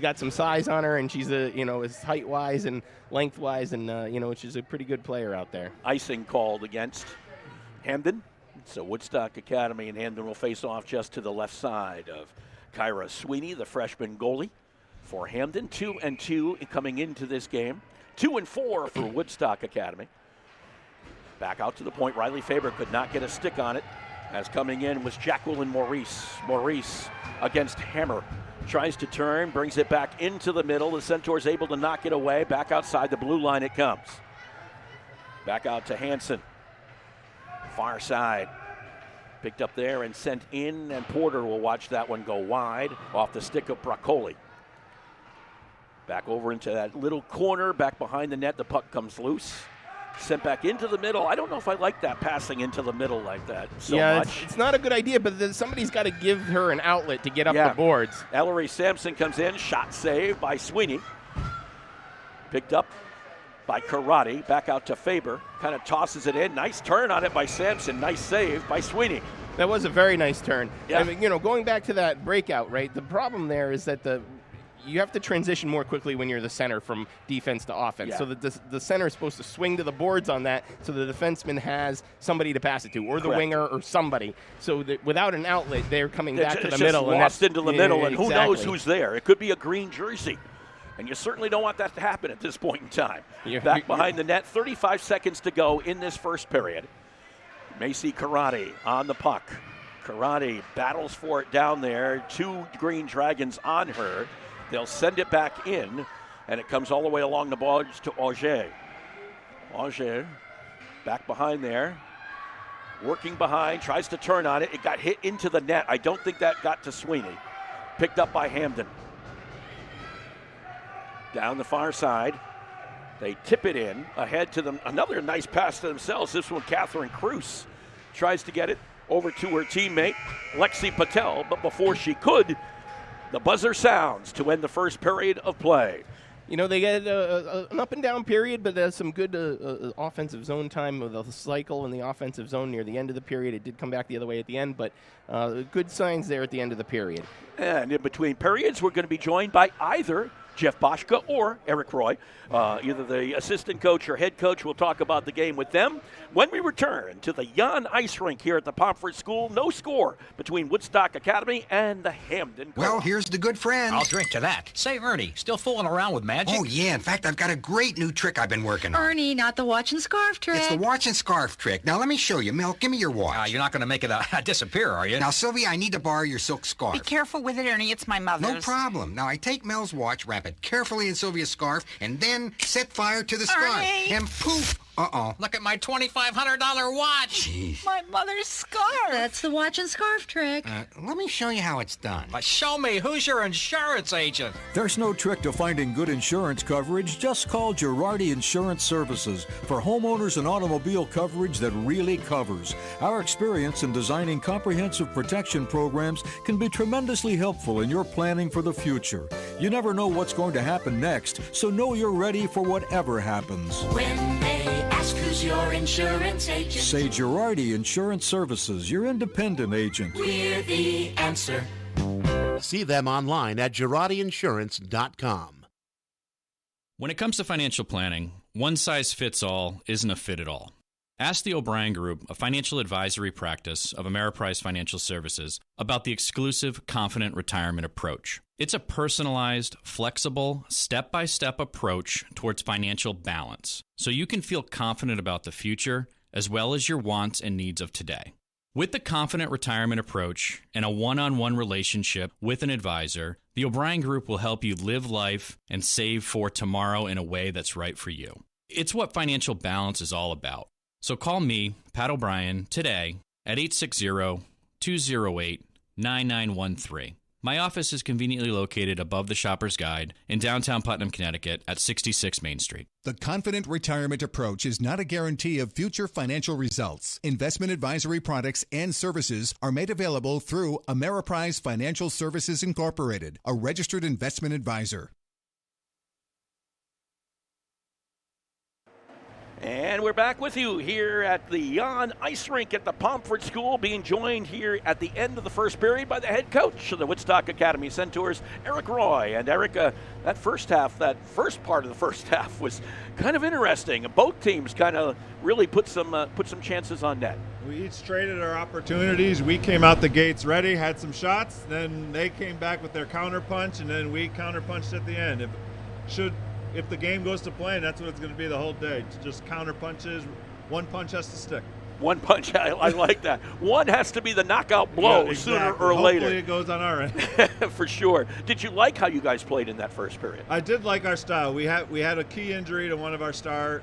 got some size on her, and she's is height wise and length wise, and she's a pretty good player out there. Icing called against Hamden. So Woodstock Academy and Hamden will face off just to the left side of Kyra Sweeney, the freshman goalie for Hamden. 2-2 coming into this game. 2-4 for Woodstock Academy. Back out to the point. Riley Faber could not get a stick on it, as coming in was Jacqueline Maurice. Maurice against Hammer. Tries to turn, brings it back into the middle. The Centaurs able to knock it away. Back outside the blue line it comes. Back out to Hansen. Far side. Picked up there and sent in, and Porter will watch that one go wide off the stick of Bracoli. Back over into that little corner, back behind the net. The puck comes loose. Sent back into the middle. I don't know if I like that passing into the middle like that so much. It's not a good idea, but then somebody's got to give her an outlet to get up the boards. Ellery Sampson comes in. Shot saved by Sweeney. Picked up by Karate. Back out to Faber. Kind of tosses it in. Nice turn on it by Sampson. Nice save by Sweeney. That was a very nice turn. Yeah. I mean, going back to that breakout, right? The problem there is that you have to transition more quickly when you're the center from defense to offense. Yeah. So the center is supposed to swing to the boards on that, so the defenseman has somebody to pass it to, or the winger, or somebody. So that without an outlet, they're coming back to the middle. Just lost into the middle, and who knows exactly. who's there. It could be a green jersey. And you certainly don't want that to happen at this point in time. Back behind the net, 35 seconds to go in this first period. Macy Karate on the puck. Karate battles for it down there. 2 Green Dragons on her. They'll send it back in, and it comes all the way along the boards to Auger. Auger back behind there. Working behind, tries to turn on it. It got hit into the net. I don't think that got to Sweeney. Picked up by Hamden. Down the far side. They tip it in ahead to them. Another nice pass to themselves. This one, Catherine Cruz tries to get it over to her teammate, Lexi Patel. But before she could, the buzzer sounds to end the first period of play. They get an up and down period, but there's some good offensive zone time with a cycle in the offensive zone near the end of the period. It did come back the other way at the end, but good signs there at the end of the period. And in between periods, we're going to be joined by either Jeff Boschka or Eric Roy. Either the assistant coach or head coach will talk about the game with them. When we return to the Jan Ice Rink here at the Pomfret School, no score between Woodstock Academy and the Hamden Co-Op. Well, here's the good friends. I'll drink to that. Say, Ernie, still fooling around with magic? Oh, yeah. In fact, I've got a great new trick I've been working on. Ernie, not the watch and scarf trick. It's the watch and scarf trick. Now, let me show you. Mel, give me your watch. You're not going to make it disappear, are you? Now, Sylvia, I need to borrow your silk scarf. Be careful with it, Ernie. It's my mother's. No problem. Now, I take Mel's watch, wrap it carefully in Sylvia's scarf, and then set fire to the scarf. Ernie! And poof! Uh-oh. Look at my $2,500 watch. Jeez. My mother's scarf. That's the watch and scarf trick. Let me show you how it's done. But show me, who's your insurance agent? There's no trick to finding good insurance coverage. Just call Girardi Insurance Services for homeowners and automobile coverage that really covers. Our experience in designing comprehensive protection programs can be tremendously helpful in your planning for the future. You never know what's going to happen next, so know you're ready for whatever happens. When they ask who's your insurance agent, say Girardi Insurance Services, your independent agent. We're the answer. See them online at GirardiInsurance.com. When it comes to financial planning, one size fits all isn't a fit at all. Ask the O'Brien Group, a financial advisory practice of Ameriprise Financial Services, about the exclusive Confident Retirement approach. It's a personalized, flexible, step-by-step approach towards financial balance, so you can feel confident about the future as well as your wants and needs of today. With the Confident Retirement approach and a one-on-one relationship with an advisor, the O'Brien Group will help you live life and save for tomorrow in a way that's right for you. It's what financial balance is all about. So call me, Pat O'Brien, today at 860-208-9913. My office is conveniently located above the Shopper's Guide in downtown Putnam, Connecticut at 66 Main Street. The Confident Retirement approach is not a guarantee of future financial results. Investment advisory products and services are made available through Ameriprise Financial Services Incorporated, a registered investment advisor. And we're back with you here at the Jan Ice Rink at the Pomfret School, being joined here at the end of the first period by the head coach of the Woodstock Academy Centaurs, Eric Roy. And Eric, that first part of the first half was kind of interesting. Both teams kind of really put some chances on net. We each traded our opportunities. We came out the gates ready, had some shots, then they came back with their counterpunch, and then we counterpunched at the end. If the game goes to plan, that's what it's going to be the whole day. It's just counter punches. One punch has to stick. One punch, I like that. One has to be the knockout blow sooner or later. Hopefully it goes on our end. For sure. Did you like how you guys played in that first period? I did like our style. We had a key injury to one of our star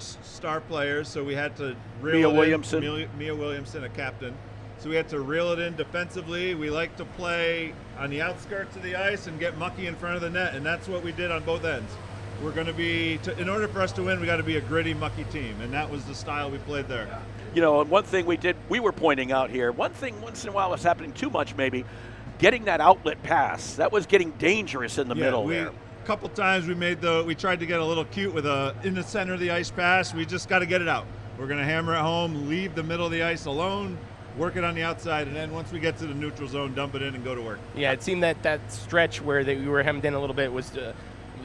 players, so we had to reel Mia Williamson, a captain. So we had to reel it in defensively. We like to play on the outskirts of the ice and get mucky in front of the net, and that's what we did on both ends. We're going to be, in order for us to win, we got to be a gritty, mucky team, and that was the style we played there. You know, and one thing we were pointing out here, one thing once in a while was happening too much maybe, getting that outlet pass, that was getting dangerous in the middle there. A couple times we tried to get a little cute with in the center of the ice pass. We just got to get it out. We're going to hammer it home, leave the middle of the ice alone, work it on the outside, and then once we get to the neutral zone, dump it in and go to work. Yeah, it seemed that stretch where we were hemmed in a little bit was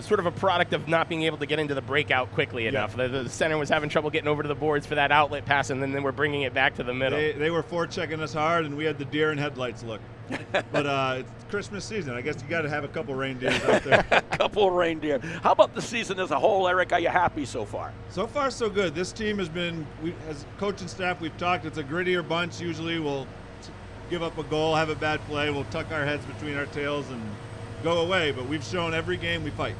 sort of a product of not being able to get into the breakout quickly enough. The center was having trouble getting over to the boards for that outlet pass, and then they were bringing it back to the middle. They were forechecking us hard, and we had the deer in headlights look. But it's Christmas season. I guess you got to have a couple reindeers out there. A couple reindeer. How about the season as a whole, Eric? Are you happy so far? So far, so good. This team has been, as coach and staff, we've talked, it's a grittier bunch. Usually we'll give up a goal, have a bad play, we'll tuck our heads between our tails and go away. But we've shown every game we fight.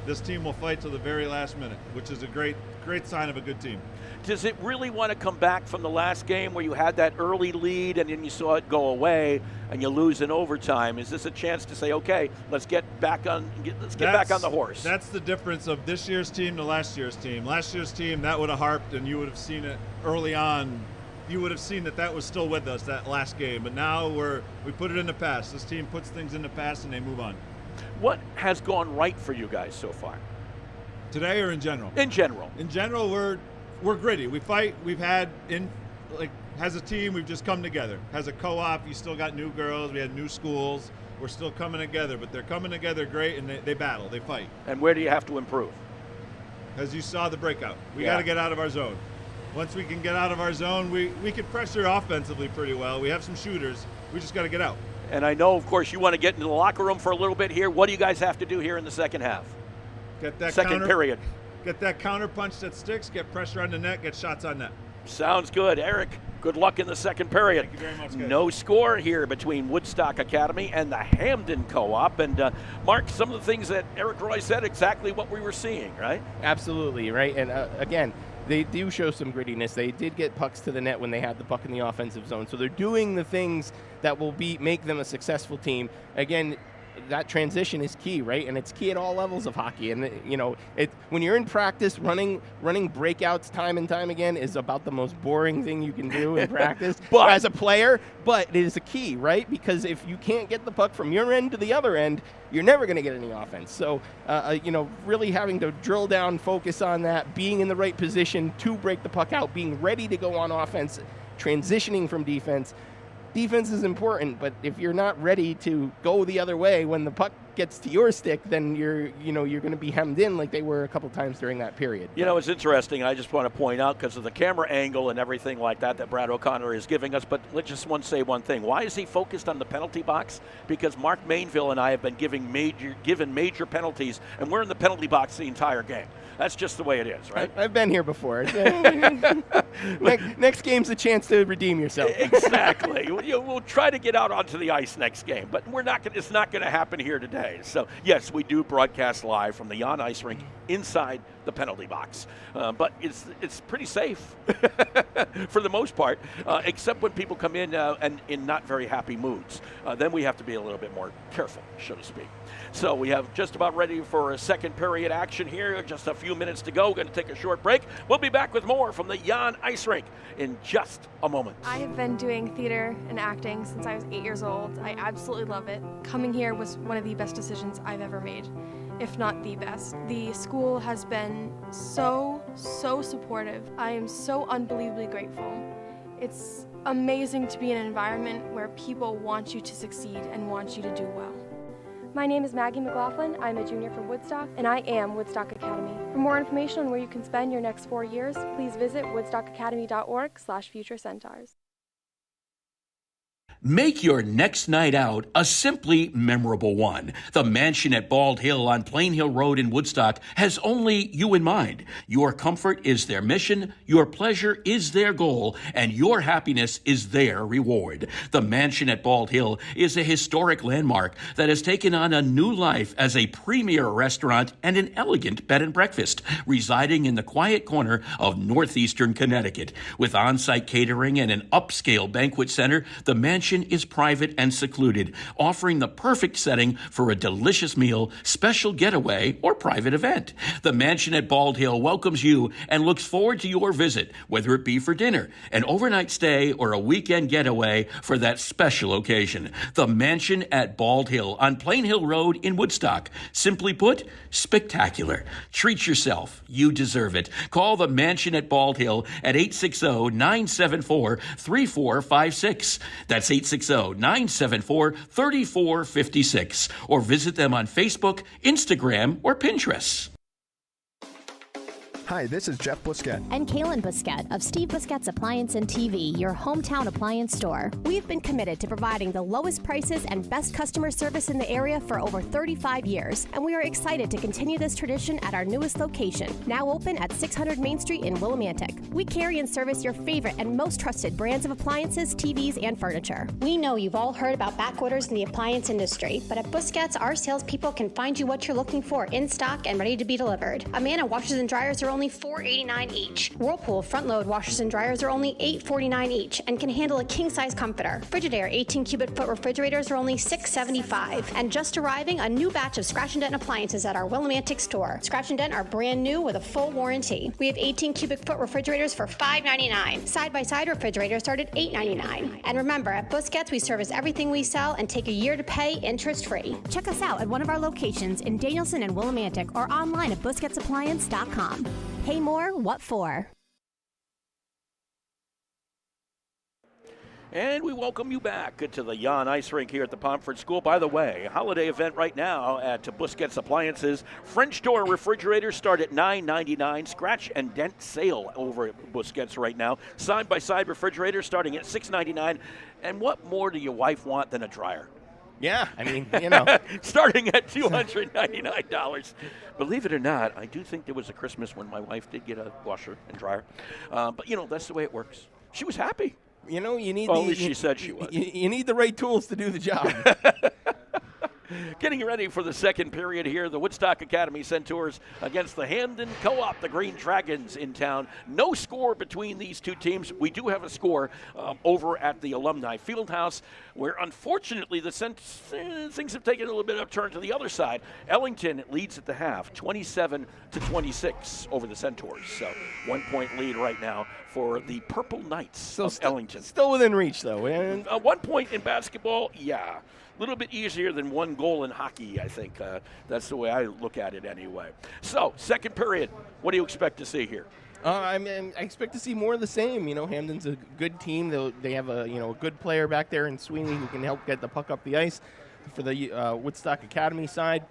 This team will fight till the very last minute, which is a great sign of a good team. Does it really want to come back from the last game where you had that early lead and then you saw it go away and you lose in overtime? Is this a chance to say, okay, let's get back on the horse? That's the difference of this year's team to last year's team. Last year's team, that would have harped, and you would have seen it early on. You would have seen that was still with us, that last game. But now we put it in the past. This team puts things in the past and they move on. What has gone right for you guys so far? Today or in general? In general. In general, we're gritty. We fight. We've had as a team, we've just come together. As a co-op, you still got new girls. We had new schools. We're still coming together, but they're coming together great, and they battle, they fight. And where do you have to improve? As you saw the breakout, we got to get out of our zone. Once we can get out of our zone, we can pressure offensively pretty well. We have some shooters. We just got to get out. And I know, of course, you want to get into the locker room for a little bit here. What do you guys have to do here in the second half? Get that second period. Get that counter punch that sticks, get pressure on the net, get shots on net. Sounds good. Eric, good luck in the second period. Thank you very much, guys. No score here between Woodstock Academy and the Hamden Co-op. And Mark, some of the things that Eric Roy said, exactly what we were seeing, right? Absolutely, right? And again, they do show some grittiness. They did get pucks to the net when they had the puck in the offensive zone. So they're doing the things that will make them a successful team. Again, that transition is key, right? And it's key at all levels of hockey. And when you're in practice, running breakouts time and time again is about the most boring thing you can do in practice as a player. But it is a key, right? Because if you can't get the puck from your end to the other end, you're never going to get any offense. So, really having to drill down, focus on that, being in the right position to break the puck out, being ready to go on offense, transitioning from defense. Defense is important, but if you're not ready to go the other way when the puck gets to your stick, then you're going to be hemmed in like they were a couple times during that period. It's interesting. I just want to point out, because of the camera angle and everything like that Brad O'Connor is giving us, but let's just say one thing. Why is he focused on the penalty box? Because Mark Mainville and I have been given major penalties, and we're in the penalty box the entire game. That's just the way it is, right? I've been here before. Next game's a chance to redeem yourself. Exactly. We'll try to get out onto the ice next game, but it's not going to happen here today. So, yes, we do broadcast live from the Jan Ice Rink inside the penalty box. But it's pretty safe for the most part, except when people come in and in not very happy moods. Then we have to be a little bit more careful, so to speak. So we have just about ready for a second period action here. Just a few minutes to go. Going to take a short break. We'll be back with more from the Jan Ice Rink in just a moment. I have been doing theater and acting since I was 8 years old. I absolutely love it. Coming here was one of the best decisions I've ever made, if not the best. The school has been so supportive. I am so unbelievably grateful. It's amazing to be in an environment where people want you to succeed and want you to do well. My name is Maggie McLaughlin. I'm a junior from Woodstock, and I am Woodstock Academy. For more information on where you can spend your next 4 years, please visit woodstockacademy.org/futurecentaurs. Make your next night out a simply memorable one. The mansion at Bald Hill on Plain Hill Road in Woodstock has only you in mind. Your comfort is their mission, your pleasure is their goal, and your happiness is their reward. The mansion at Bald Hill is a historic landmark that has taken on a new life as a premier restaurant and an elegant bed and breakfast, residing in the quiet corner of northeastern Connecticut. With on-site catering and an upscale banquet center, the mansion is private and secluded, offering the perfect setting for a delicious meal, special getaway, or private event. The mansion at Bald Hill welcomes you and looks forward to your visit, whether it be for dinner, an overnight stay, or a weekend getaway for that special occasion. The mansion at Bald Hill on Plain Hill Road in Woodstock. Simply put, spectacular. Treat yourself. You deserve it. Call the mansion at Bald Hill at 860-974-3456. That's 860-974-3456, or visit them on Facebook, Instagram, or Pinterest. Hi, this is Jeff Busquet. And Kaylin Busquet of Steve Busquet's Appliance and TV, your hometown appliance store. We've been committed to providing the lowest prices and best customer service in the area for over 35 years, and we are excited to continue this tradition at our newest location, now open at 600 Main Street in Willimantic. We carry and service your favorite and most trusted brands of appliances, TVs, and furniture. We know you've all heard about back orders in the appliance industry, but at Busquets, our salespeople can find you what you're looking for in stock and ready to be delivered. Amana washers and dryers are only $4.89 each. Whirlpool front-load washers and dryers are only $8.49 each and can handle a king-size comforter. Frigidaire 18-cubic-foot refrigerators are only $6.75. And just arriving, a new batch of Scratch and Dent appliances at our Willimantic store. Scratch and Dent are brand new with a full warranty. We have 18-cubic-foot refrigerators for $5.99. Side-by-side refrigerators start at $8.99. And remember, at Busquets, we service everything we sell and take a year to pay interest-free. Check us out at one of our locations in Danielson and Willimantic or online at BusquetsAppliance.com. Pay more, what for? And we welcome you back to the Yon Ice Rink here at the Pomfret School. By the way, holiday event right now at Busquets Appliances. French door refrigerators start at $9.99. Scratch and dent sale over at Busquets right now. Side-by-side refrigerators starting at $6.99. And what more do your wife want than a dryer? Yeah, I mean, Starting at $299. Believe it or not, I do think there was a Christmas when my wife did get a washer and dryer. But, that's the way it works. She was happy. You need at least she said she was. You need the right tools to do the job. Getting ready for the second period here, the Woodstock Academy Centaurs against the Hamden Co-op, the Green Dragons in town. No score between these two teams. We do have a score over at the Alumni Fieldhouse, where unfortunately things have taken a little bit of a turn to the other side. Ellington leads at the half, 27-26 over the Centaurs. So 1 point lead right now for the Purple Knights of Ellington. Still within reach, though. And 1 point in basketball, yeah. A little bit easier than 1 goal in hockey, I think. That's the way I look at it anyway. So, second period, what do you expect to see here? I expect to see more of the same. Hamden's a good team. They have a good player back there in Sweeney who can help get the puck up the ice. For the Woodstock Academy side,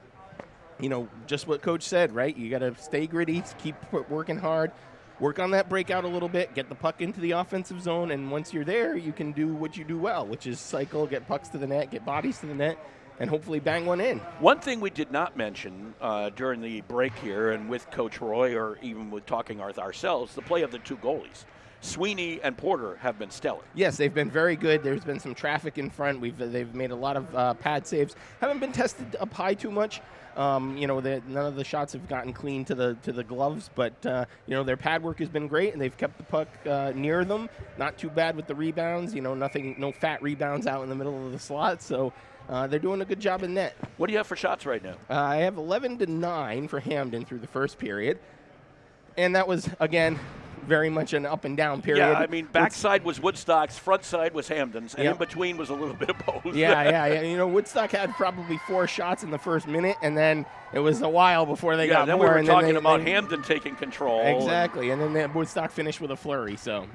just what Coach said, right? You got to stay gritty, keep working hard. Work on that breakout a little bit, get the puck into the offensive zone, and once you're there, you can do what you do well, which is cycle, get pucks to the net, get bodies to the net, and hopefully bang one in. One thing we did not mention during the break here and with Coach Roy or even with talking ourselves, the play of the two goalies. Sweeney and Porter have been stellar. Yes, they've been very good. There's been some traffic in front. They've made a lot of pad saves. Haven't been tested up high too much. None of the shots have gotten clean to the gloves, but their pad work has been great, and they've kept the puck near them. Not too bad with the rebounds. No fat rebounds out in the middle of the slot. So they're doing a good job in net. What do you have for shots right now? I have 11-9 for Hamden through the first period, and that was again very much an up and down period. Yeah, I mean, backside was Woodstock's, front side was Hamden's, and in between was a little bit of both. Yeah. Woodstock had probably 4 shots in the first minute, and then it was a while before they got then more. We were talking about Hamden taking control. Exactly, and then Woodstock finished with a flurry. So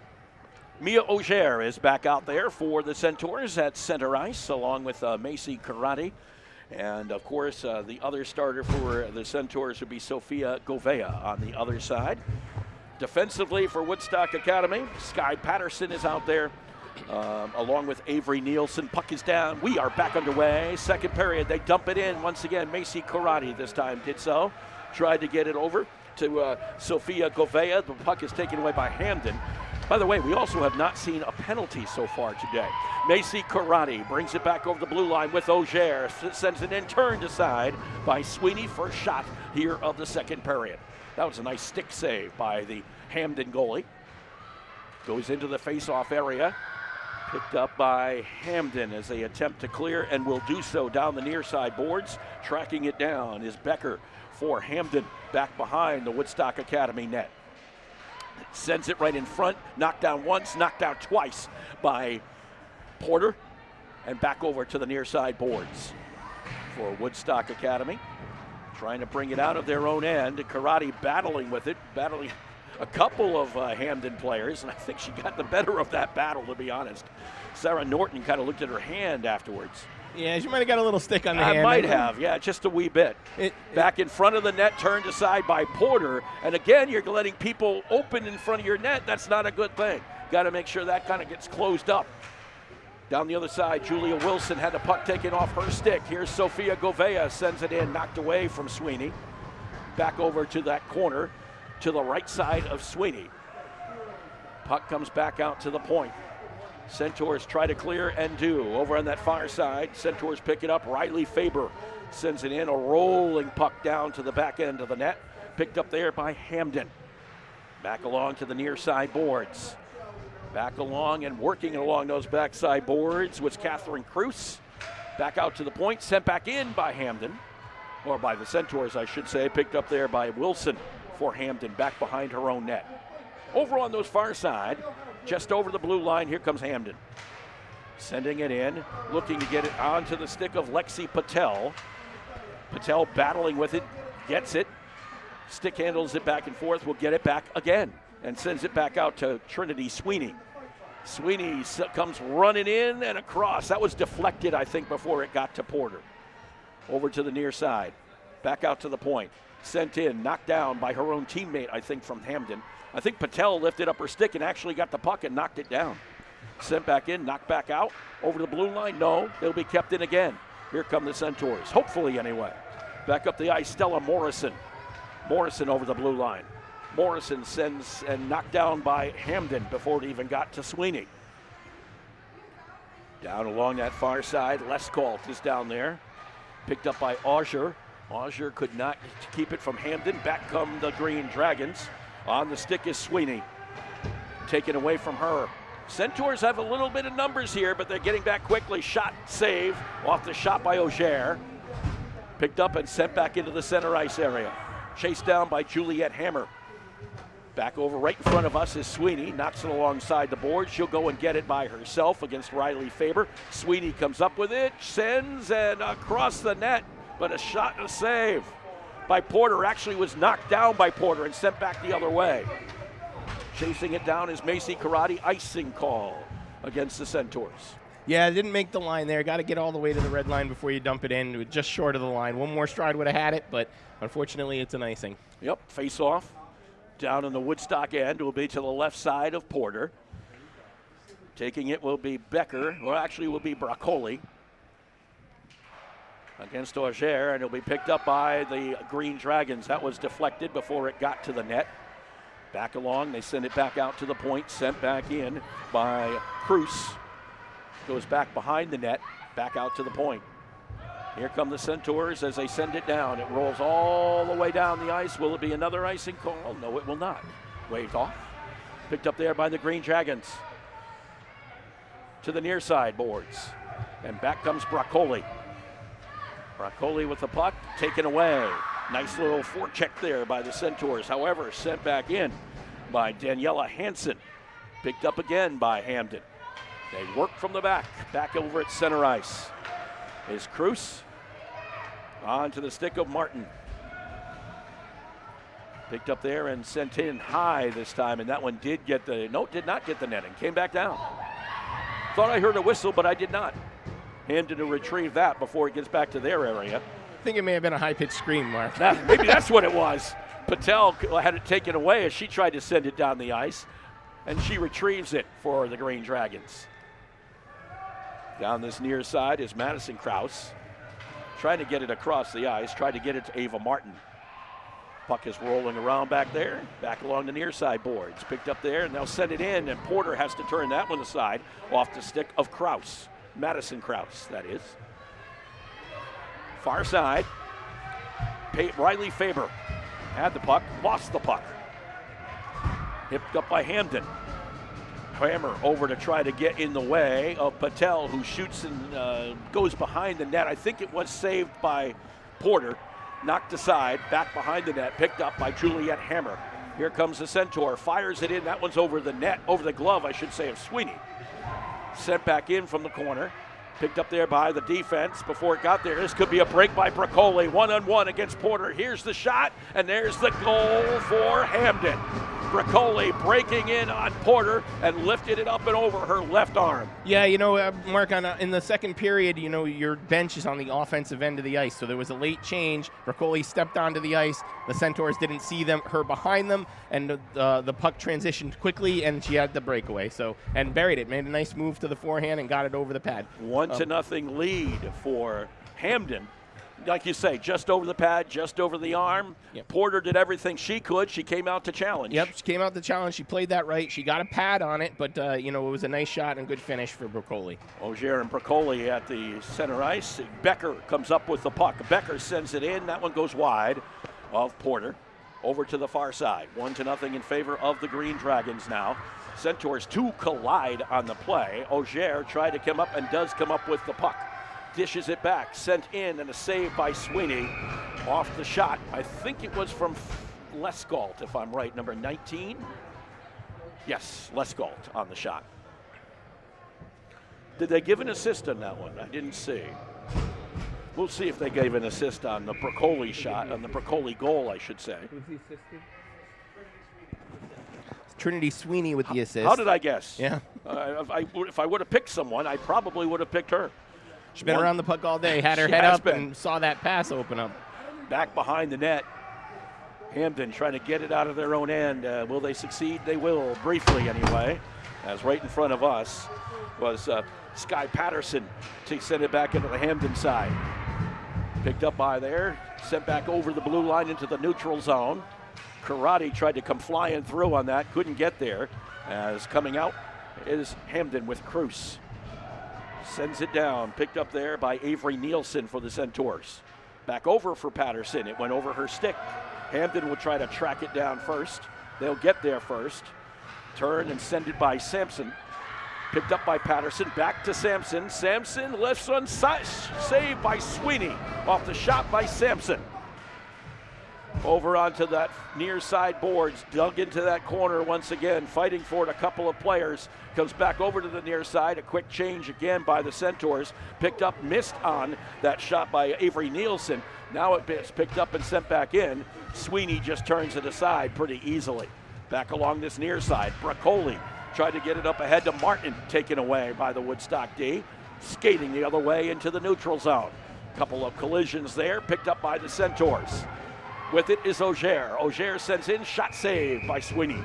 Mia Auger is back out there for the Centaurs at center ice, along with Macy Karate. And, of course, the other starter for the Centaurs would be Sophia Govea on the other side. Defensively for Woodstock Academy, Sky Patterson is out there, along with Avery Nielsen. Puck is down. We are back underway. Second period, they dump it in. Once again, Macy Karate this time did so. Tried to get it over to Sophia Govea. The puck is taken away by Hamden. By the way, we also have not seen a penalty so far today. Macy Karate brings it back over the blue line with Auger. Sends it in, turned aside by Sweeney. First shot here of the second period. That was a nice stick save by the Hamden goalie. Goes into the face-off area. Picked up by Hamden as they attempt to clear and will do so down the near side boards. Tracking it down is Becker for Hamden back behind the Woodstock Academy net. Sends it right in front. Knocked down once, knocked down twice by Porter. And back over to the near side boards for Woodstock Academy. Trying to bring it out of their own end. Karate battling with it, battling a couple of Hamden players, and I think she got the better of that battle, to be honest. Sarah Norton kind of looked at her hand afterwards. Yeah, she might have got a little stick on the hand. I might have, yeah, just a wee bit. Back in front of the net, turned aside by Porter, and again, you're letting people open in front of your net. That's not a good thing. Got to make sure that kind of gets closed up. Down the other side, Julia Wilson had the puck taken off her stick. Here's Sophia Govea, sends it in, knocked away from Sweeney. Back over to that corner, to the right side of Sweeney. Puck comes back out to the point. Centaurs try to clear and do. Over on that far side, Centaurs pick it up. Riley Faber sends it in, a rolling puck down to the back end of the net. Picked up there by Hamden. Back along to the near side boards. Back along and working along those backside boards was Catherine Cruz. Back out to the point, sent back in by Hamden, or by the Centaurs, I should say. Picked up there by Wilson for Hamden, back behind her own net. Over on those far side, just over the blue line, here comes Hamden. Sending it in, looking to get it onto the stick of Lexi Patel. Patel battling with it, gets it. Stick handles it back and forth, will get it back again. And sends it back out to Trinity Sweeney. Sweeney comes running in and across. That was deflected, I think, before it got to Porter. Over to the near side. Back out to the point. Sent in, knocked down by her own teammate, I think, from Hamden. I think Patel lifted up her stick and actually got the puck and knocked it down. Sent back in, knocked back out. Over to the blue line, no. They'll be kept in again. Here come the Centaurs, hopefully anyway. Back up the ice, Stella Morrison. Morrison over the blue line. Morrison sends and knocked down by Hamden before it even got to Sweeney. Down along that far side, Lescault is down there. Picked up by Auger. Auger could not keep it from Hamden. Back come the Green Dragons. On the stick is Sweeney. Taken away from her. Centaurs have a little bit of numbers here, but they're getting back quickly. Shot, save, off the shot by Auger. Picked up and sent back into the center ice area. Chased down by Juliette Hammer. Back over right in front of us is Sweeney. Knocks it alongside the board. She'll go and get it by herself against Riley Faber. Sweeney comes up with it, sends and across the net, but a shot and a save by Porter. Actually was knocked down by Porter and sent back the other way. Chasing it down is Macy Karate. Icing call against the Centaurs. Yeah, didn't make the line there. Got to get all the way to the red line before you dump it in. Just short of the line. One more stride would have had it, but unfortunately it's an icing. Yep, face off. Down in the Woodstock end will be to the left side of Porter. Taking it will be Becker, or actually will be Broccoli against Auger, and it'll be picked up by the Green Dragons. That was deflected before it got to the net. Back along, they send it back out to the point, sent back in by Cruz. Goes back behind the net, back out to the point. Here come the Centaurs as they send it down. It rolls all the way down the ice. Will it be another icing call? No, it will not. Waved off. Picked up there by the Green Dragons. To the near side boards. And back comes Broccoli. Broccoli with the puck, taken away. Nice little forecheck there by the Centaurs. However, sent back in by Daniela Hansen. Picked up again by Hamden. They work from the back. Back over at center ice is Cruz. On to the stick of Martin. Picked up there and sent in high this time, and that one did not get the netting. Came back down. Thought I heard a whistle, but I did not. Hamden to retrieve that before it gets back to their area. I think it may have been a high-pitched scream, Mark. Maybe that's what it was. Patel had it taken away as she tried to send it down the ice, and she retrieves it for the Green Dragons. Down this near side is Madison Krause. Trying to get it across the ice, tried to get it to Ava Martin. Puck is rolling around back there, back along the near side boards. Picked up there, and they'll send it in, and Porter has to turn that one aside off the stick of Krause. Madison Krause, that is. Far side, Riley Faber had the puck, lost the puck. Hipped up by Hamden. Hammer over to try to get in the way of Patel, who shoots and goes behind the net. I think it was saved by Porter. Knocked aside, back behind the net, picked up by Juliette Hammer. Here comes the Centaur, fires it in. That one's over the net, over the glove, I should say, of Sweeney. Sent back in from the corner. Picked up there by the defense before it got there. This could be a break by Broccoli. One-on-one against Porter. Here's the shot, and there's the goal for Hamden. Broccoli breaking in on Porter and lifted it up and over her left arm. Yeah, Mark, in the second period, your bench is on the offensive end of the ice. So there was a late change. Broccoli stepped onto the ice. The Centaurs didn't see her behind them, and the puck transitioned quickly, and she had the breakaway. And buried it. Made a nice move to the forehand and got it over the pad. 1-0 lead for Hamden. Like you say, just over the pad, just over the arm. Yep. Porter did everything she could. She came out to challenge. Yep, she came out to challenge. She played that right. She got a pad on it, but, it was a nice shot and good finish for Broccoli. Auger and Broccoli at the center ice. Becker comes up with the puck. Becker sends it in. That one goes wide of Porter. Over to the far side. 1-0 in favor of the Green Dragons now. Centaurs 2 collide on the play. Auger tried to come up and does come up with the puck. Dishes it back, sent in, and a save by Sweeney off the shot. I think it was from Lescault, if I'm right, number 19. Yes, Lescault on the shot. Did they give an assist on that one? I didn't see. We'll see if they gave an assist on the Broccoli shot, on the Broccoli goal, I should say. Trinity Sweeney with the assist. How did I guess? Yeah. If I would have picked someone, I probably would have picked her. She's been around the puck all day, had her head up and saw that pass open up. Back behind the net. Hamden trying to get it out of their own end. Will they succeed? They will, briefly anyway, as right in front of us was Sky Patterson to send it back into the Hamden side. Picked up by there, sent back over the blue line into the neutral zone. Karate tried to come flying through on that, couldn't get there. As coming out is Hamden with Cruz. Sends it down, picked up there by Avery Nielsen for the Centaurs. Back over for Patterson, it went over her stick. Hamden will try to track it down first. They'll get there first. Turn and send it by Sampson. Picked up by Patterson, back to Sampson. Sampson left on save by Sweeney. Off the shot by Sampson. Over onto that near side boards, dug into that corner once again, fighting for it, a couple of players. Comes back over to the near side, a quick change again by the Centaurs. Picked up, missed on that shot by Avery Nielsen. Now it's picked up and sent back in. Sweeney just turns it aside pretty easily. Back along this near side, Bracoli tried to get it up ahead to Martin, taken away by the Woodstock D. Skating the other way into the neutral zone. Couple of collisions there, picked up by the Centaurs. With it is Auger. Auger sends in, shot saved by Sweeney.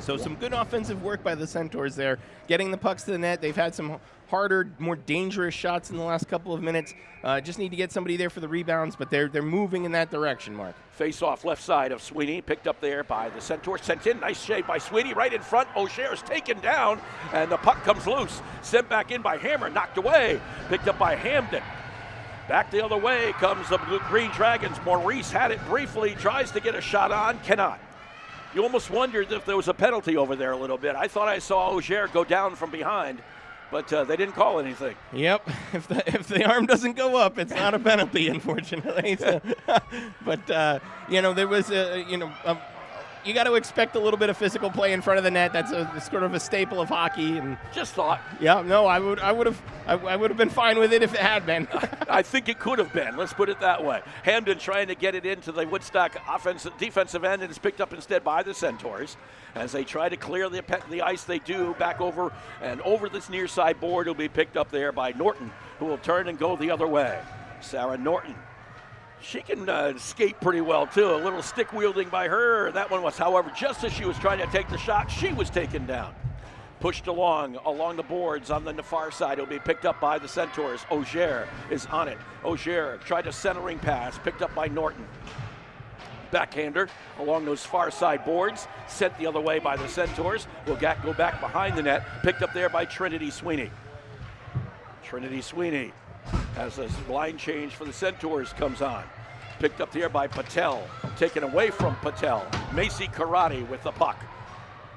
So some good offensive work by the Centaurs there, getting the pucks to the net. They've had some harder, more dangerous shots in the last couple of minutes. Just need to get somebody there for the rebounds, but they're moving in that direction, Mark. Face off left side of Sweeney, picked up there by the Centaurs. Sent in, nice shave by Sweeney, right in front. Auger is taken down, and the puck comes loose. Sent back in by Hammer, knocked away. Picked up by Hamden. Back the other way comes the Green Dragons. Maurice had it briefly, tries to get a shot on, cannot. You almost wondered if there was a penalty over there a little bit. I thought I saw Auger go down from behind, but they didn't call anything. Yep, if the arm doesn't go up, it's not a penalty, unfortunately. So, but there was you got to expect a little bit of physical play in front of the net. That's sort of a staple of hockey. And just thought. Yeah, no, I would have been fine with it if it had been. I think it could have been. Let's put it that way. Hamden trying to get it into the Woodstock defensive end, and it's picked up instead by the Centaurs. As they try to clear the ice, they do back over and over this near side board. It'll be picked up there by Norton, who will turn and go the other way. Sarah Norton. She can skate pretty well, too. A little stick wielding by her. That one was, however, just as she was trying to take the shot, she was taken down. Pushed along the boards on the far side. It'll be picked up by the Centaurs. Auger is on it. Auger tried a centering pass, picked up by Norton. Backhander along those far side boards, sent the other way by the Centaurs. Will go back behind the net, picked up there by Trinity Sweeney. Trinity Sweeney, as the line change for the Centaurs comes on. Picked up here by Patel, taken away from Patel. Macy Karate with the puck.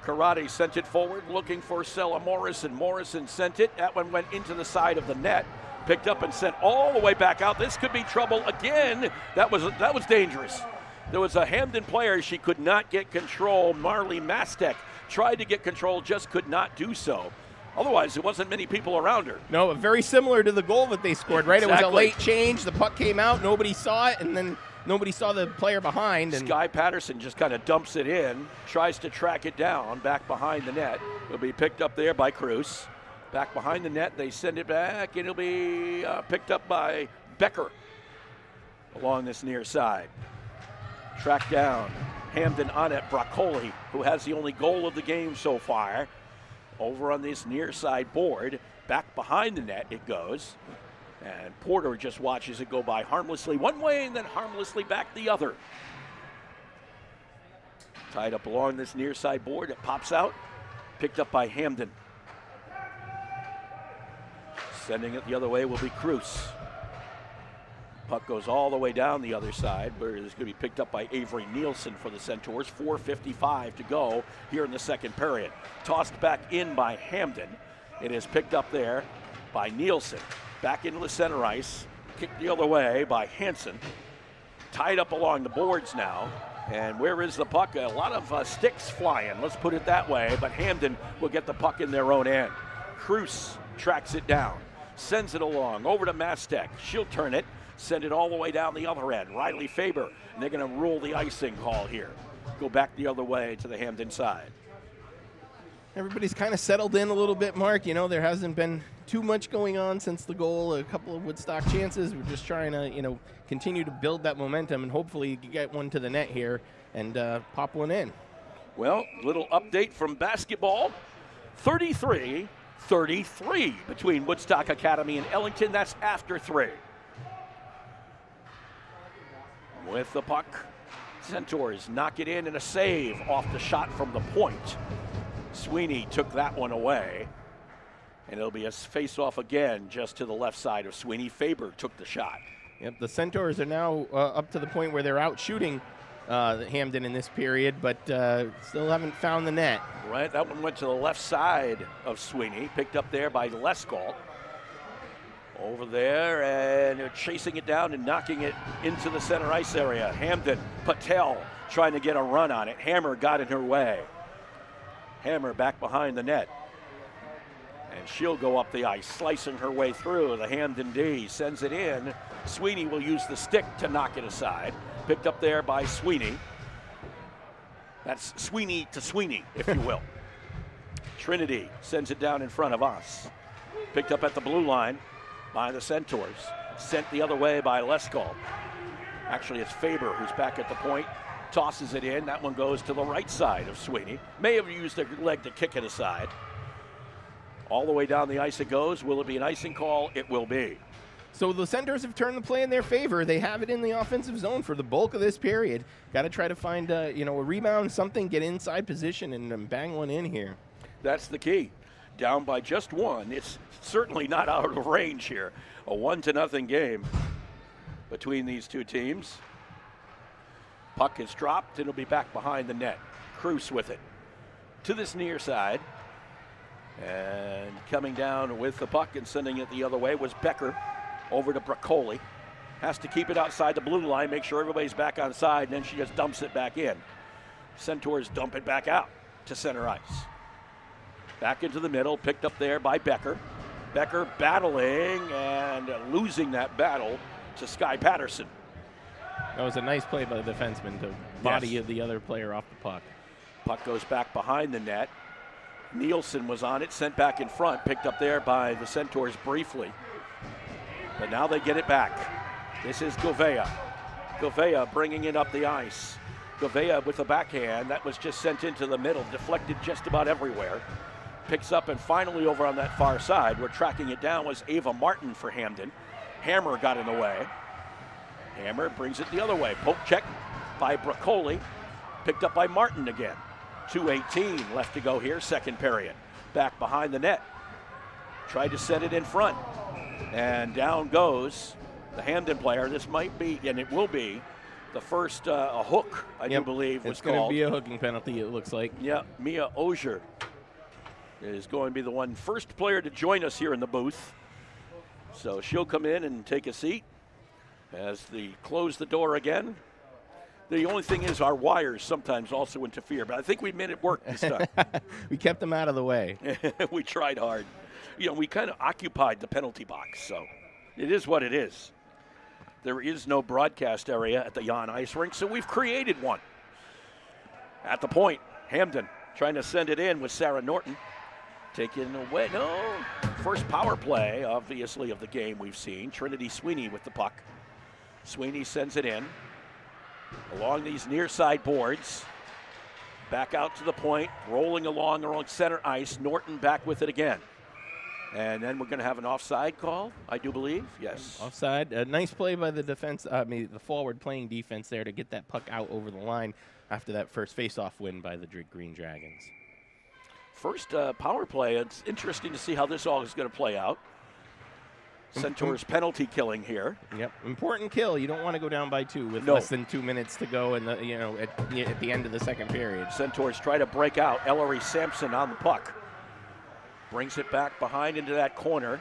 Karate sent it forward, looking for Sella Morrison. Morrison sent it. That one went into the side of the net. Picked up and sent all the way back out. This could be trouble again. That was dangerous. There was a Hamden player. She could not get control. Marley Mastek tried to get control, just could not do so. Otherwise, there wasn't many people around her. No, very similar to the goal that they scored, right? Exactly. It was a late change. The puck came out. Nobody saw it, and then nobody saw the player behind. And Sky Patterson just kind of dumps it in, tries to track it down back behind the net. It'll be picked up there by Cruz. Back behind the net, they send it back, and it'll be picked up by Becker along this near side. Tracked down. Hamden on it. Bracoli, who has the only goal of the game so far. Over on this near side board, back behind the net it goes. And Porter just watches it go by harmlessly one way and then harmlessly back the other. Tied up along this near side board, it pops out. Picked up by Hamden. Sending it the other way will be Cruz. Puck goes all the way down the other side, where it's going to be picked up by Avery Nielsen for the Centaurs. 4:55 to go here in the second period. Tossed back in by Hamden. It is picked up there by Nielsen. Back into the center ice. Kicked the other way by Hansen. Tied up along the boards now. And where is the puck? A lot of sticks flying, let's put it that way. But Hamden will get the puck in their own end. Cruz tracks it down. sends it along over to Mastek. She'll turn it, send it all the way down the other end. Riley Faber, and they're going to rule the icing call here. Go back the other way to the Hamden side. Everybody's kind of settled in a little bit, Mark. You know, there hasn't been too much going on since the goal, a couple of Woodstock chances. We're just trying to, you know, continue to build that momentum, and hopefully you can get one to the net here and pop one in. Well, little update from basketball. 33-33 between Woodstock Academy and Ellington. That's after 3. With the puck, Centaurs knock it in and a save off the shot from the point. Sweeney took that one away, and it'll be a face-off again just to the left side of Sweeney. Faber took the shot. Yep, the Centaurs are now up to the point where they're out shooting Hamden in this period, but still haven't found the net. Right, that one went to the left side of Sweeney, picked up there by Leskolt. Over there, and they're chasing it down and knocking it into the center ice area. Hamden, Patel trying to get a run on it. Hammer got in her way. Hammer back behind the net. And she'll go up the ice, slicing her way through. The Hamden D sends it in. Sweeney will use the stick to knock it aside. Picked up there by Sweeney. That's Sweeney to Sweeney, if you will. Trinity sends it down in front of us. Picked up at the blue line by the Centaurs. Sent the other way by Leskolt. Actually, it's Faber who's back at the point. Tosses it in. That one goes to the right side of Sweeney. May have used their leg to kick it aside. All the way down the ice it goes. Will it be an icing call? It will be. So the Centaurs have turned the play in their favor. They have it in the offensive zone for the bulk of this period. Got to try to find a rebound, something, get inside position, and bang one in here. That's the key. Down by just one. It's certainly not out of range here. A 1-0 game between these two teams. Puck is dropped. It'll be back behind the net. Cruz with it to this near side. And coming down with the puck and sending it the other way was Becker. Over to Bracoli. Has to keep it outside the blue line, make sure everybody's back on side, and then she just dumps it back in. Centaurs dump it back out to center ice. Back into the middle, picked up there by Becker. Becker battling and losing that battle to Sky Patterson. That was a nice play by the defenseman to body the other player off the puck. Puck goes back behind the net. Nielsen was on it, sent back in front, picked up there by the Centaurs briefly. But now they get it back. This is Govea. Govea bringing it up the ice. Govea with the backhand. That was just sent into the middle, deflected just about everywhere. Picks up and finally over on that far side, where tracking it down was Ava Martin for Hamden. Hammer got in the way. Hammer brings it the other way. Poke check by Bracoli. Picked up by Martin again. 2:18 left to go here, second period. Back behind the net. Tried to set it in front. And down goes the Hamden player. This might be, and it will be, the first a hook, I do believe, was called. It's going to be a hooking penalty, it looks like. Yeah, Mia Ogier is going to be the first player to join us here in the booth. So she'll come in and take a seat as they close the door again. The only thing is our wires sometimes also interfere, but I think we made it work this time. We kept them out of the way. We tried hard. We kind of occupied the penalty box, so it is what it is. There is no broadcast area at the Jan Ice Rink, so we've created one. At the point, Hamden trying to send it in with Sarah Norton. Taken away, no. First power play, obviously, of the game we've seen. Trinity Sweeney with the puck. Sweeney sends it in. Along these near side boards. Back out to the point, rolling along center ice. Norton back with it again. And then we're going to have an offside call, I do believe. Yes. Offside. A nice play by the defense, the forward playing defense there to get that puck out over the line after that first face-off win by the Green Dragons. First power play. It's interesting to see how this all is going to play out. Centaurs penalty killing here. Yep, important kill. You don't want to go down by 2 with less than 2 minutes to go, and at the end of the second period. Centaurs try to break out. Ellery Sampson on the puck. Brings it back behind into that corner.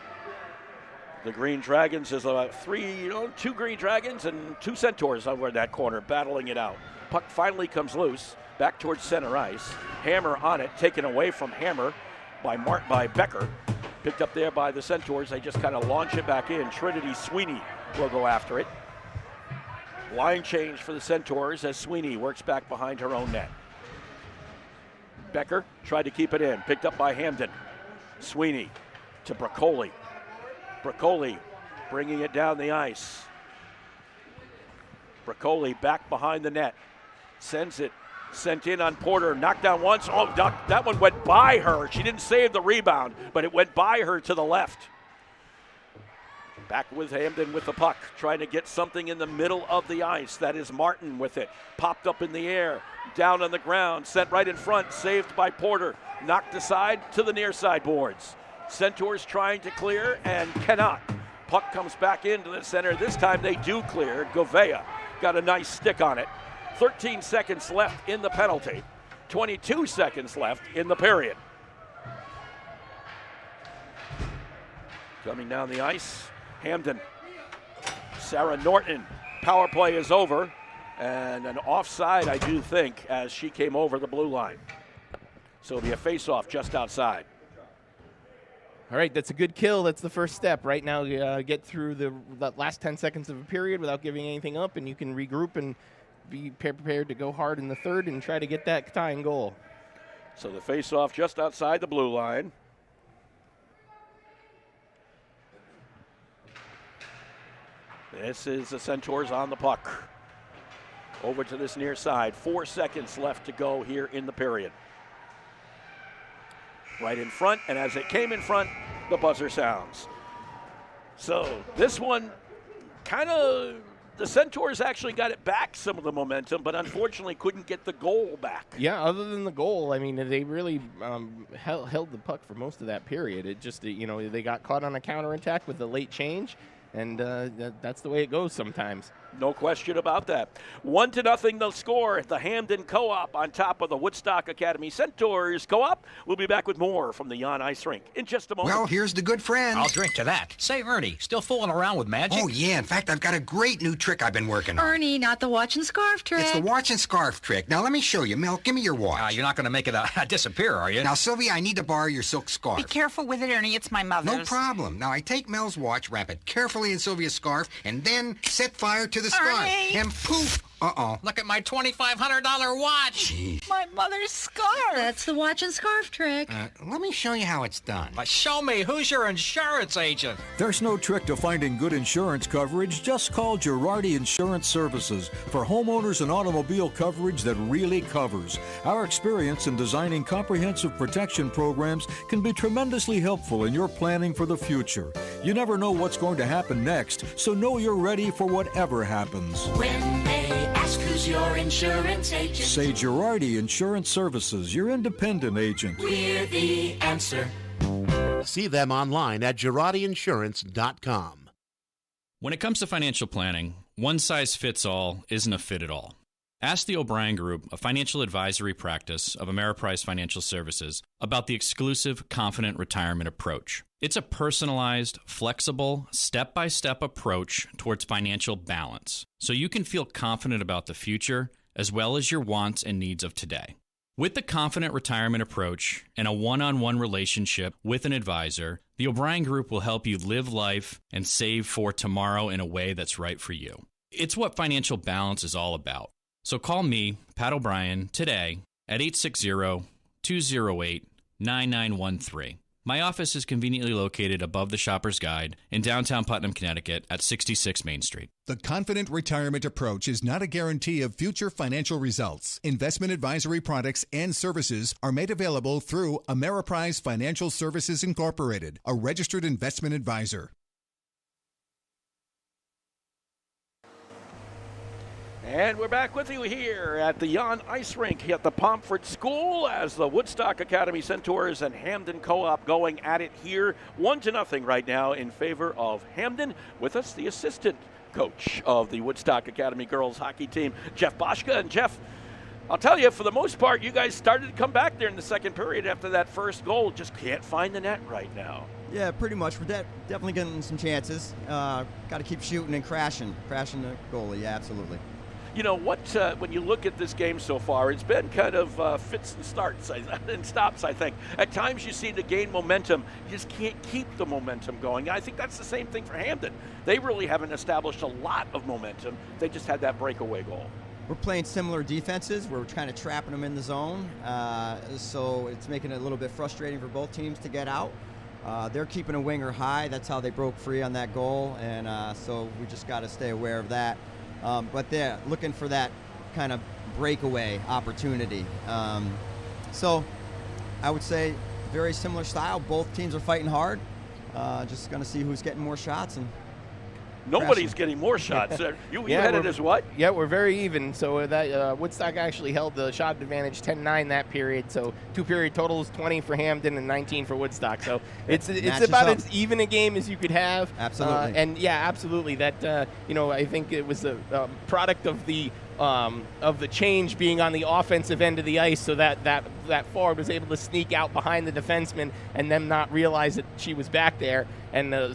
The Green Dragons is 2 Green Dragons and 2 Centaurs over in that corner battling it out. Puck finally comes loose, back towards center ice. Hammer on it, taken away from Hammer by Becker. Picked up there by the Centaurs. They just kind of launch it back in. Trinity Sweeney will go after it. Line change for the Centaurs as Sweeney works back behind her own net. Becker tried to keep it in. Picked up by Hamden. Sweeney to Broccoli. Broccoli bringing it down the ice. Broccoli back behind the net. Sends it. Sent in on Porter. Knocked down once. Oh, that one went by her. She didn't save the rebound, but it went by her to the left. Back with Hamden with the puck. Trying to get something in the middle of the ice. That is Martin with it. Popped up in the air. Down on the ground. Sent right in front. Saved by Porter. Knocked aside to the near side boards. Centaurs trying to clear and cannot. Puck comes back into the center. This time they do clear. Govea got a nice stick on it. 13 seconds left in the penalty. 22 seconds left in the period. Coming down the ice, Hamden. Sarah Norton. Power play is over. And an offside, I do think, as she came over the blue line. So it'll be a face-off just outside. All right, that's a good kill. That's the first step. Right now, get through the last 10 seconds of a period without giving anything up, and you can regroup and be prepared to go hard in the third and try to get that tying goal. So the face-off just outside the blue line. This is the Centaurs on the puck. Over to this near side. 4 seconds left to go here in the period. Right in front, and as it came in front, the buzzer sounds. So this one kind of, the Centaurs actually got it back, some of the momentum, but unfortunately couldn't get the goal back. Yeah, other than the goal, I mean, they really held the puck for most of that period. It just, they got caught on a counterattack with the late change, and that's the way it goes sometimes. No question about that. 1-0 the score at the Hamden Co-op on top of the Woodstock Academy Centaurs Co-op. We'll be back with more from the Yon Ice Rink in just a moment. Well, here's the good friend. I'll drink to that. Say, Ernie, still fooling around with magic? Oh, yeah. In fact, I've got a great new trick I've been working on. Ernie, not the watch and scarf trick. It's the watch and scarf trick. Now, let me show you. Mel, give me your watch. You're not going to make it disappear, are you? Now, Sylvia, I need to borrow your silk scarf. Be careful with it, Ernie. It's my mother's. No problem. Now, I take Mel's watch, wrap it carefully in Sylvia's scarf, and then set fire to the scarf. Ernie! And poof! Uh-oh. Look at my $2,500 watch. Jeez. My mother's scarf. That's the watch and scarf trick. Let me show you how it's done. Show me. Who's your insurance agent? There's no trick to finding good insurance coverage. Just call Girardi Insurance Services for homeowners and automobile coverage that really covers. Our experience in designing comprehensive protection programs can be tremendously helpful in your planning for the future. You never know what's going to happen next, so know you're ready for whatever happens. When they ask who's your insurance agent, say Girardi Insurance Services, your independent agent. We're the answer. See them online at GirardiInsurance.com. When it comes to financial planning, one size fits all isn't a fit at all. Ask the O'Brien Group, a financial advisory practice of Ameriprise Financial Services, about the exclusive Confident Retirement approach. It's a personalized, flexible, step-by-step approach towards financial balance, so you can feel confident about the future as well as your wants and needs of today. With the Confident Retirement approach and a one-on-one relationship with an advisor, the O'Brien Group will help you live life and save for tomorrow in a way that's right for you. It's what financial balance is all about. So call me, Pat O'Brien, today at 860-208-9913. My office is conveniently located above the Shopper's Guide in downtown Putnam, Connecticut at 66 Main Street. The Confident Retirement approach is not a guarantee of future financial results. Investment advisory products and services are made available through Ameriprise Financial Services Incorporated, a registered investment advisor. And we're back with you here at the Yon Ice Rink at the Pomfret School as the Woodstock Academy Centaurs and Hamden Co-op going at it here. 1-0 right now in favor of Hamden. With us, the assistant coach of the Woodstock Academy girls hockey team, Jeff Boschka. And Jeff, I'll tell you, for the most part, you guys started to come back there in the second period after that first goal. Just can't find the net right now. Yeah, pretty much. We're definitely getting some chances. Got to keep shooting and crashing the goalie. Yeah, absolutely. You know what? When you look at this game so far, it's been kind of fits and starts and stops. I think at times you seem to gain momentum, you just can't keep the momentum going. I think that's the same thing for Hamden. They really haven't established a lot of momentum. They just had that breakaway goal. We're playing similar defenses. We're kind of trapping them in the zone, so it's making it a little bit frustrating for both teams to get out. They're keeping a winger high. That's how they broke free on that goal, and so we just got to stay aware of that. But they're looking for that kind of breakaway opportunity. So I would say very similar style. Both teams are fighting hard. Just going to see who's getting more shots. And nobody's getting more shots. You had it as what? Yeah, we're very even. So that Woodstock actually held the shot advantage 10-9 that period. So 2-period totals, 20 for Hamden and 19 for Woodstock. So it's about as even a game as you could have. Absolutely. And yeah, absolutely. That I think it was a product of the change being on the offensive end of the ice, so that forward was able to sneak out behind the defenseman and them not realize that she was back there, and a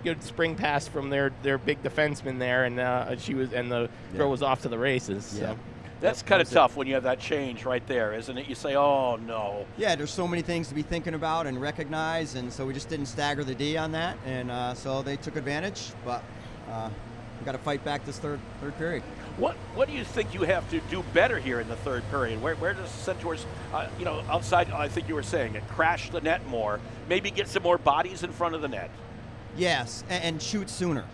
good spring pass from their big defenseman there, and the throw was off to the races. Yeah. So. That's kind of tough when you have that change right there, isn't it? You say, oh, no. Yeah, there's so many things to be thinking about and recognize, and so we just didn't stagger the D on that, and so they took advantage, but we got to fight back this third period. What do you think you have to do better here in the third period? Where does the Centaurs, outside, I think you were saying it, crash the net more, maybe get some more bodies in front of the net? Yes, and shoot sooner.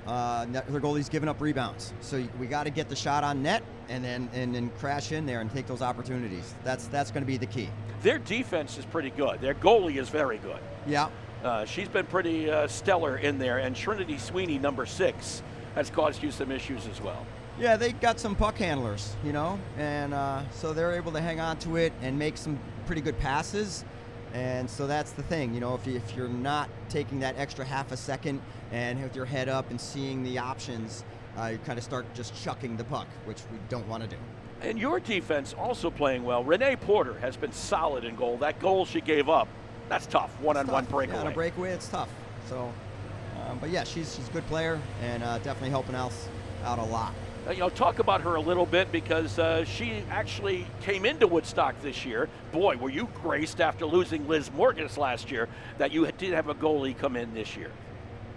Their goalie's giving up rebounds, so we got to get the shot on net and then crash in there and take those opportunities. That's going to be the key. Their defense is pretty good. Their goalie is very good. Yeah. She's been pretty stellar in there, and Trinity Sweeney, number 6, has caused you some issues as well. Yeah, they got some puck handlers, and so they're able to hang on to it and make some pretty good passes. And so that's the thing, if you're not taking that extra half a second and with your head up and seeing the options, you kind of start just chucking the puck, which we don't want to do. And your defense also playing well. Renee Porter has been solid in goal. That goal she gave up, that's tough. One-on-one breakaway. Yeah, on a breakaway, it's tough. So, but yeah, she's a good player and definitely helping us out a lot. Talk about her a little bit, because she actually came into Woodstock this year. Boy, were you graced after losing Liz Morgus last year that you did have a goalie come in this year.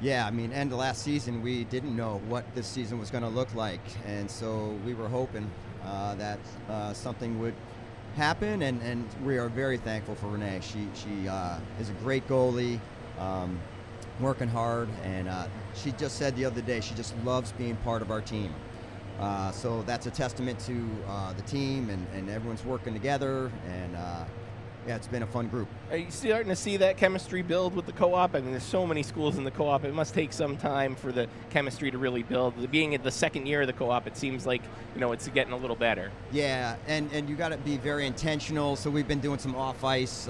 Yeah, I mean, end of last season, we didn't know what this season was going to look like. And so we were hoping that something would happen, and we are very thankful for Renee. She is a great goalie, working hard, and she just said the other day she just loves being part of our team. So that's a testament to the team, and everyone's working together, and yeah, it's been a fun group. Are you starting to see that chemistry build with the co-op? I mean, there's so many schools in the co-op. It must take some time for the chemistry to really build. Being in the second year of the co-op, it seems like, it's getting a little better. Yeah, and you got to be very intentional. So we've been doing some off-ice,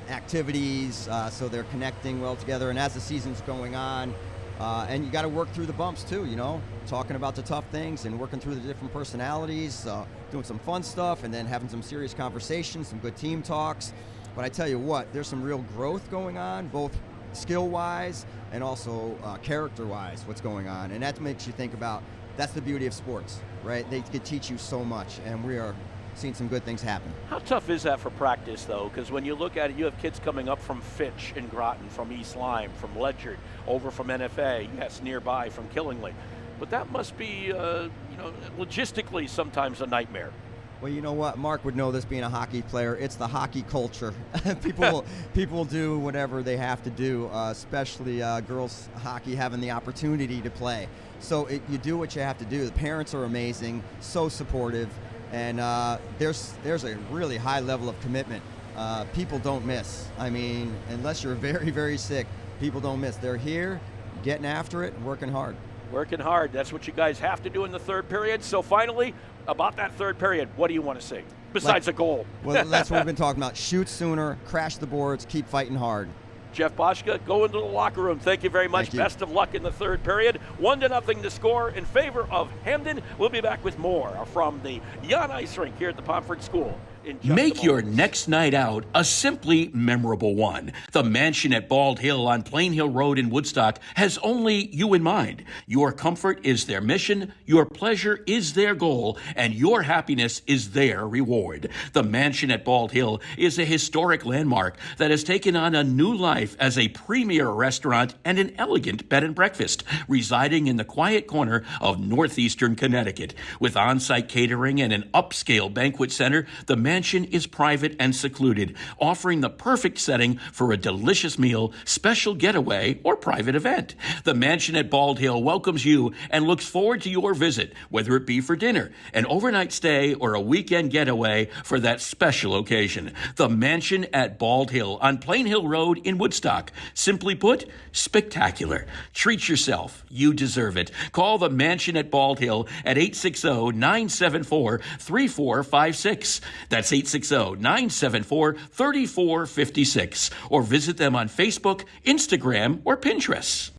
activities, so they're connecting well together. And as the season's going on, and you got to work through the bumps too, talking about the tough things and working through the different personalities, doing some fun stuff, and then having some serious conversations, some good team talks. But I tell you what, there's some real growth going on, both skill-wise and also character-wise, what's going on. And that makes you think about, that's the beauty of sports, right? They could teach you so much, and we are seeing some good things happen. How tough is that for practice, though? Because when you look at it, you have kids coming up from Fitch and Groton, from East Lyme, from Ledyard, over from NFA, yes, nearby from Killingly. But that must be, logistically sometimes a nightmare. Well, you know what? Mark would know this, being a hockey player. It's the hockey culture. people do whatever they have to do, especially girls hockey having the opportunity to play. So you do what you have to do. The parents are amazing, so supportive, and there's a really high level of commitment. People don't miss. I mean, unless you're very, very sick, people don't miss. They're here, getting after it, and working hard. Working hard. That's what you guys have to do in the third period. So finally, about that third period, what do you want to see besides a goal? Well, that's what we've been talking about. Shoot sooner, crash the boards, keep fighting hard. Jeff Boschke, go into the locker room. Thank you very much. Best of luck in the third period. 1-0 to score in favor of Hamden. We'll be back with more from the Jan Ice Rink here at the Pomfret School. Make your next night out a simply memorable one. The mansion at Bald Hill on Plain Hill Road in Woodstock has only you in mind. Your comfort is their mission, your pleasure is their goal, and your happiness is their reward. The mansion at Bald Hill is a historic landmark that has taken on a new life as a premier restaurant and an elegant bed and breakfast, residing in the quiet corner of northeastern Connecticut. With on-site catering and an upscale banquet center, the mansion is private and secluded, offering the perfect setting for a delicious meal, special getaway, or private event. The mansion at Bald Hill welcomes you and looks forward to your visit, whether it be for dinner, an overnight stay, or a weekend getaway for that special occasion. The mansion at Bald Hill on Plain Hill Road in Woodstock. Simply put, spectacular. Treat yourself. You deserve it. Call the mansion at Bald Hill at 860-974-3456. That's 860-974-3456. Or visit them on Facebook, Instagram, or Pinterest.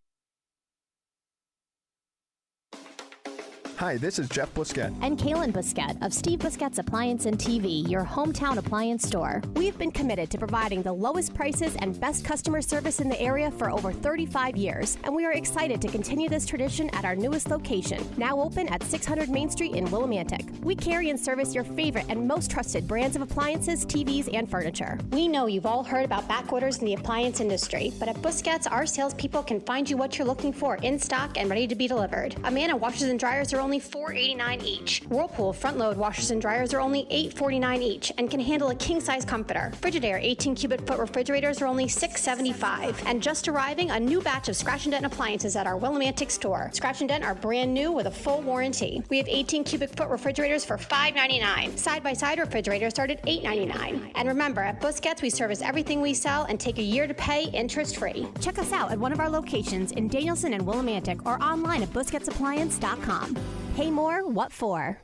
Hi, this is Jeff Busquet. And Kaylin Busquet of Steve Busquet's Appliance and TV, your hometown appliance store. We've been committed to providing the lowest prices and best customer service in the area for over 35 years, and we are excited to continue this tradition at our newest location, now open at 600 Main Street in Willimantic. We carry and service your favorite and most trusted brands of appliances, TVs, and furniture. We know you've all heard about back orders in the appliance industry, but at Busquets, our salespeople can find you what you're looking for in stock and ready to be delivered. Amana washers and dryers are only $4.89 each. Whirlpool front-load washers and dryers are only $8.49 each and can handle a king-size comforter. Frigidaire 18 cubic foot refrigerators are only $6.75. And just arriving, a new batch of Scratch and Dent appliances at our Willimantic store. Scratch and Dent are brand new with a full warranty. We have 18 cubic foot refrigerators for $5.99. Side-by-side refrigerators start at $8.99. And remember, at Busquets, we service everything we sell and take a year to pay interest-free. Check us out at one of our locations in Danielson and Willimantic or online at busquetsappliance.com. Pay more, what for?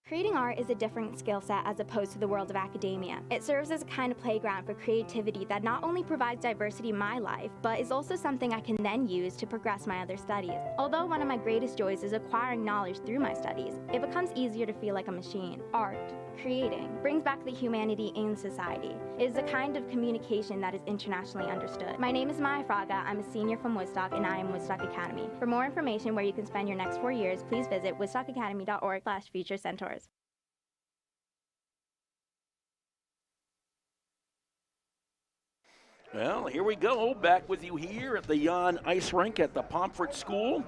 Creating art is a different skill set as opposed to the world of academia. It serves as a kind of playground for creativity that not only provides diversity in my life, but is also something I can then use to progress my other studies. Although one of my greatest joys is acquiring knowledge through my studies, it becomes easier to feel like a machine. Art, creating, brings back the humanity in society. It is a kind of communication that is internationally understood. My name is Maya Fraga, I'm a senior from Woodstock, and I am Woodstock Academy. For more information where you can spend your next 4 years, please visit woodstockacademy.org/future-centaurs. Well, here we go, back with you here at the Yon Ice Rink at the Pomfret School,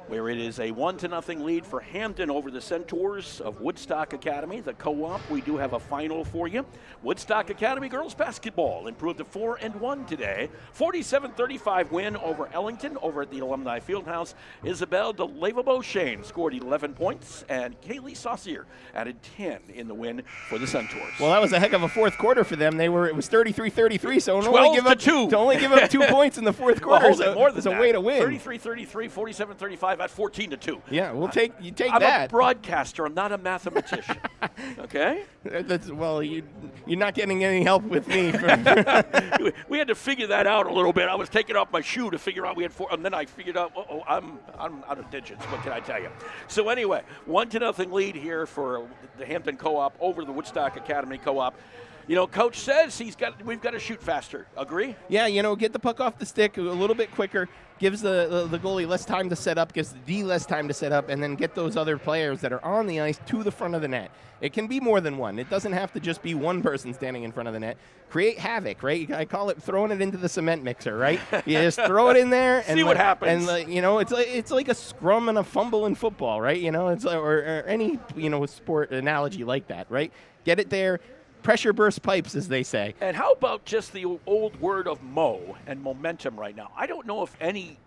where it is a 1-0 lead for Hamden over the Centaurs of Woodstock Academy, the Co-op. We do have a final for you. Woodstock Academy girls basketball improved to 4-1 today. 47-35 win over Ellington over at the Alumni Fieldhouse. Isabel DeLeva-Beauchene scored 11 points, and Kaylee Saucier added 10 in the win for the Centaurs. Well, that was a heck of a fourth quarter for them. It was 33-33, so to only give up 2 points in the fourth quarter is a way to win. 33-33, 47-35 at 14-2. Yeah, you take I'm that. I'm a broadcaster. I'm not a mathematician. Okay? You're not getting any help with me. We had to figure that out a little bit. I was taking off my shoe to figure out we had 4, and then I figured out, I'm out of digits. What can I tell you? So anyway, 1-0 lead here for the Hamden Co-op over the Woodstock Academy Co-op. You know, Coach says we've got to shoot faster. Agree? Yeah, get the puck off the stick a little bit quicker, gives the goalie less time to set up, gives the D less time to set up, and then get those other players that are on the ice to the front of the net. It can be more than one. It doesn't have to just be one person standing in front of the net. Create havoc, right? I call it throwing it into the cement mixer, right? You just throw it in there and see what happens. And it's like a scrum and a fumble in football, right? It's or any sport analogy like that, right? Get it there. Pressure burst pipes, as they say. And how about just the old word of mo and momentum right now? I don't know if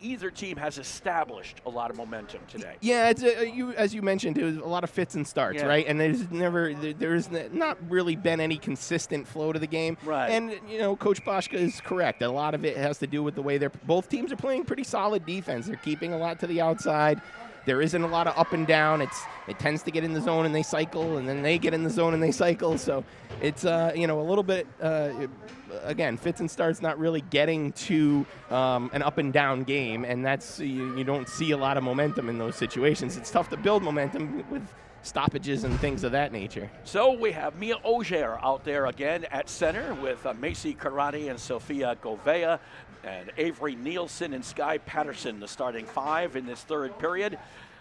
either team has established a lot of momentum today. Yeah, it's as you mentioned, it was a lot of fits and starts, right? And there's not really been any consistent flow to the game. Right. And Coach Boschka is correct. A lot of it has to do with the way both teams are playing pretty solid defense. They're keeping a lot to the outside. There isn't a lot of up and down. It tends to get in the zone and they cycle, and then they get in the zone and they cycle. So it's a little bit again, fits and starts, not really getting to an up and down game, and that's you don't see a lot of momentum in those situations. It's tough to build momentum with stoppages and things of that nature. So we have Mia Auger out there again at center with Macy Karate and Sophia Govea, and Avery Nielsen and Sky Patterson, the starting 5 in this third period.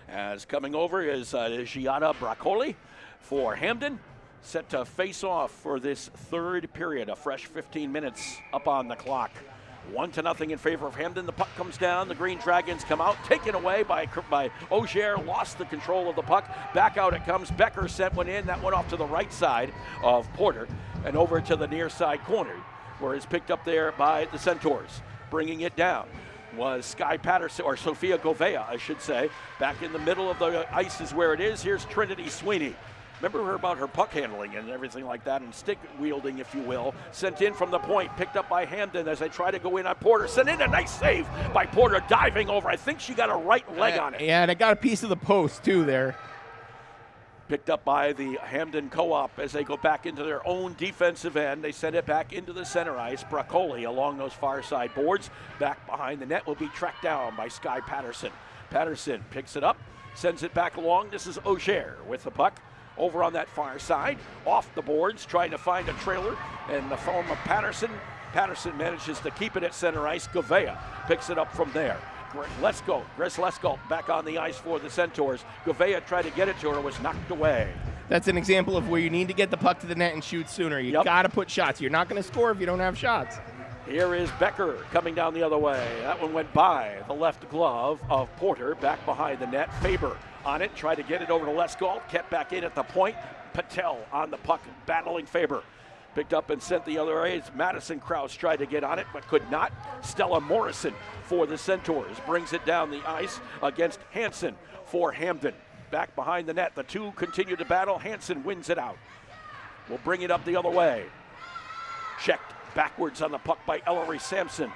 As coming over is Giada Bracoli for Hamden, set to face off for this third period. A fresh 15 minutes up on the clock. 1-0 in favor of Hamden. The puck comes down. The Green Dragons come out, taken away by Auger. Lost the control of the puck. Back out it comes. Becker sent one in. That went off to the right side of Porter and over to the near side corner, where it's picked up there by the Centaurs. Bringing it down was Sky Patterson, or Sophia Govea, I should say. Back in the middle of the ice is where it is. Here's Trinity Sweeney. Remember her about her puck handling and everything like that, and stick wielding, if you will. Sent in from the point, picked up by Hamden as they try to go in on Porter. Sent in a nice save by Porter, diving over. I think she got a right leg on it. Yeah, and it got a piece of the post, too, there. Picked up by the Hamden Co-op as they go back into their own defensive end. They send it back into the center ice. Bracoli along those far side boards. Back behind the net will be tracked down by Sky Patterson. Patterson picks it up, sends it back along. This is Auger with the puck. Over on that far side, off the boards, trying to find a trailer in the form of Patterson. Patterson manages to keep it at center ice. Govea picks it up from there. Let's go. Grace Lesko back on the ice for the Centaurs. Govea tried to get it to her, was knocked away. That's an example of where you need to get the puck to the net and shoot sooner. You got to put shots. You're not going to score if you don't have shots. Here is Becker coming down the other way. That one went by the left glove of Porter, back behind the net. Faber on it, tried to get it over to Lesko, kept back in at the point. Patel on the puck, battling Faber. Picked up and sent the other way. Madison Krause tried to get on it, but could not. Stella Morrison for the Centaurs brings it down the ice against Hansen for Hamden. Back behind the net, the two continue to battle. Hansen wins it out. Will bring it up the other way. Checked backwards on the puck by Ellery Sampson.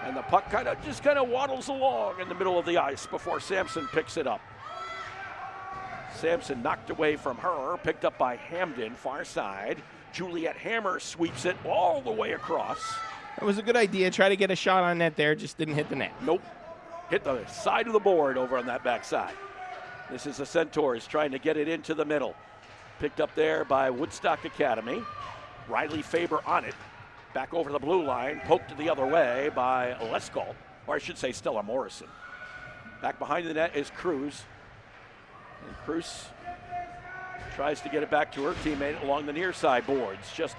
And the puck kind of waddles along in the middle of the ice before Sampson picks it up. Sampson knocked away from her, picked up by Hamden, far side. Juliet Hammer sweeps it all the way across. That was a good idea. Try to get a shot on net there, just didn't hit the net. Nope. Hit the side of the board over on that backside. This is the Centaurs trying to get it into the middle. Picked up there by Woodstock Academy. Riley Faber on it. Back over the blue line, poked the other way by Lesko, or I should say Stella Morrison. Back behind the net is Cruz. And Cruz tries to get it back to her teammate along the near side boards. Just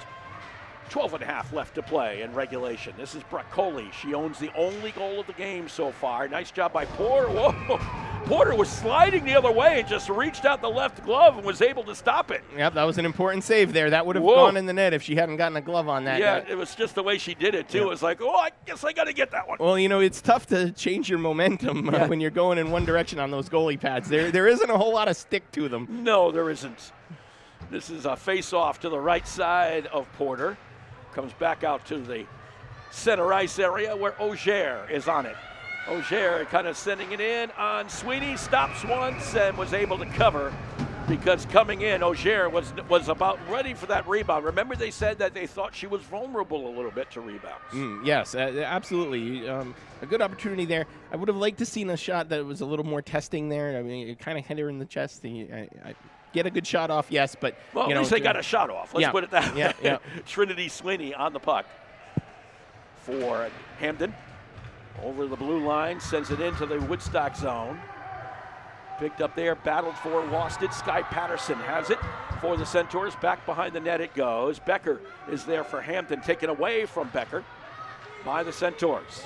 12.5 left to play in regulation. This is Bracoli. She owns the only goal of the game so far. Nice job by Porter. Whoa! Porter was sliding the other way and just reached out the left glove and was able to stop it. Yep, that was an important save there. That would have gone in the net if she hadn't gotten a glove on that. Yeah, it was just the way she did it, too. It was like, I guess I got to get that one. Well, it's tough to change your momentum when you're going in one direction on those goalie pads. There isn't a whole lot of stick to them. No, there isn't. This is a face-off to the right side of Porter. Comes back out to the center ice area where Auger is on it. Auger kind of sending it in on Sweeney, stops once and was able to cover because coming in, Auger was about ready for that rebound. Remember they said that they thought she was vulnerable a little bit to rebounds. Yes, absolutely. A good opportunity there. I would have liked to seen a shot that was a little more testing there. I mean, it kind of hit her in the chest. Get a good shot off, yes, but at least they got a shot off. Let's put it that way. Yeah. Trinity Sweeney on the puck for Hamden. Over the blue line, sends it into the Woodstock zone. Picked up there, battled for, lost it. Sky Patterson has it for the Centaurs. Back behind the net it goes. Becker is there for Hamden, taken away from Becker by the Centaurs.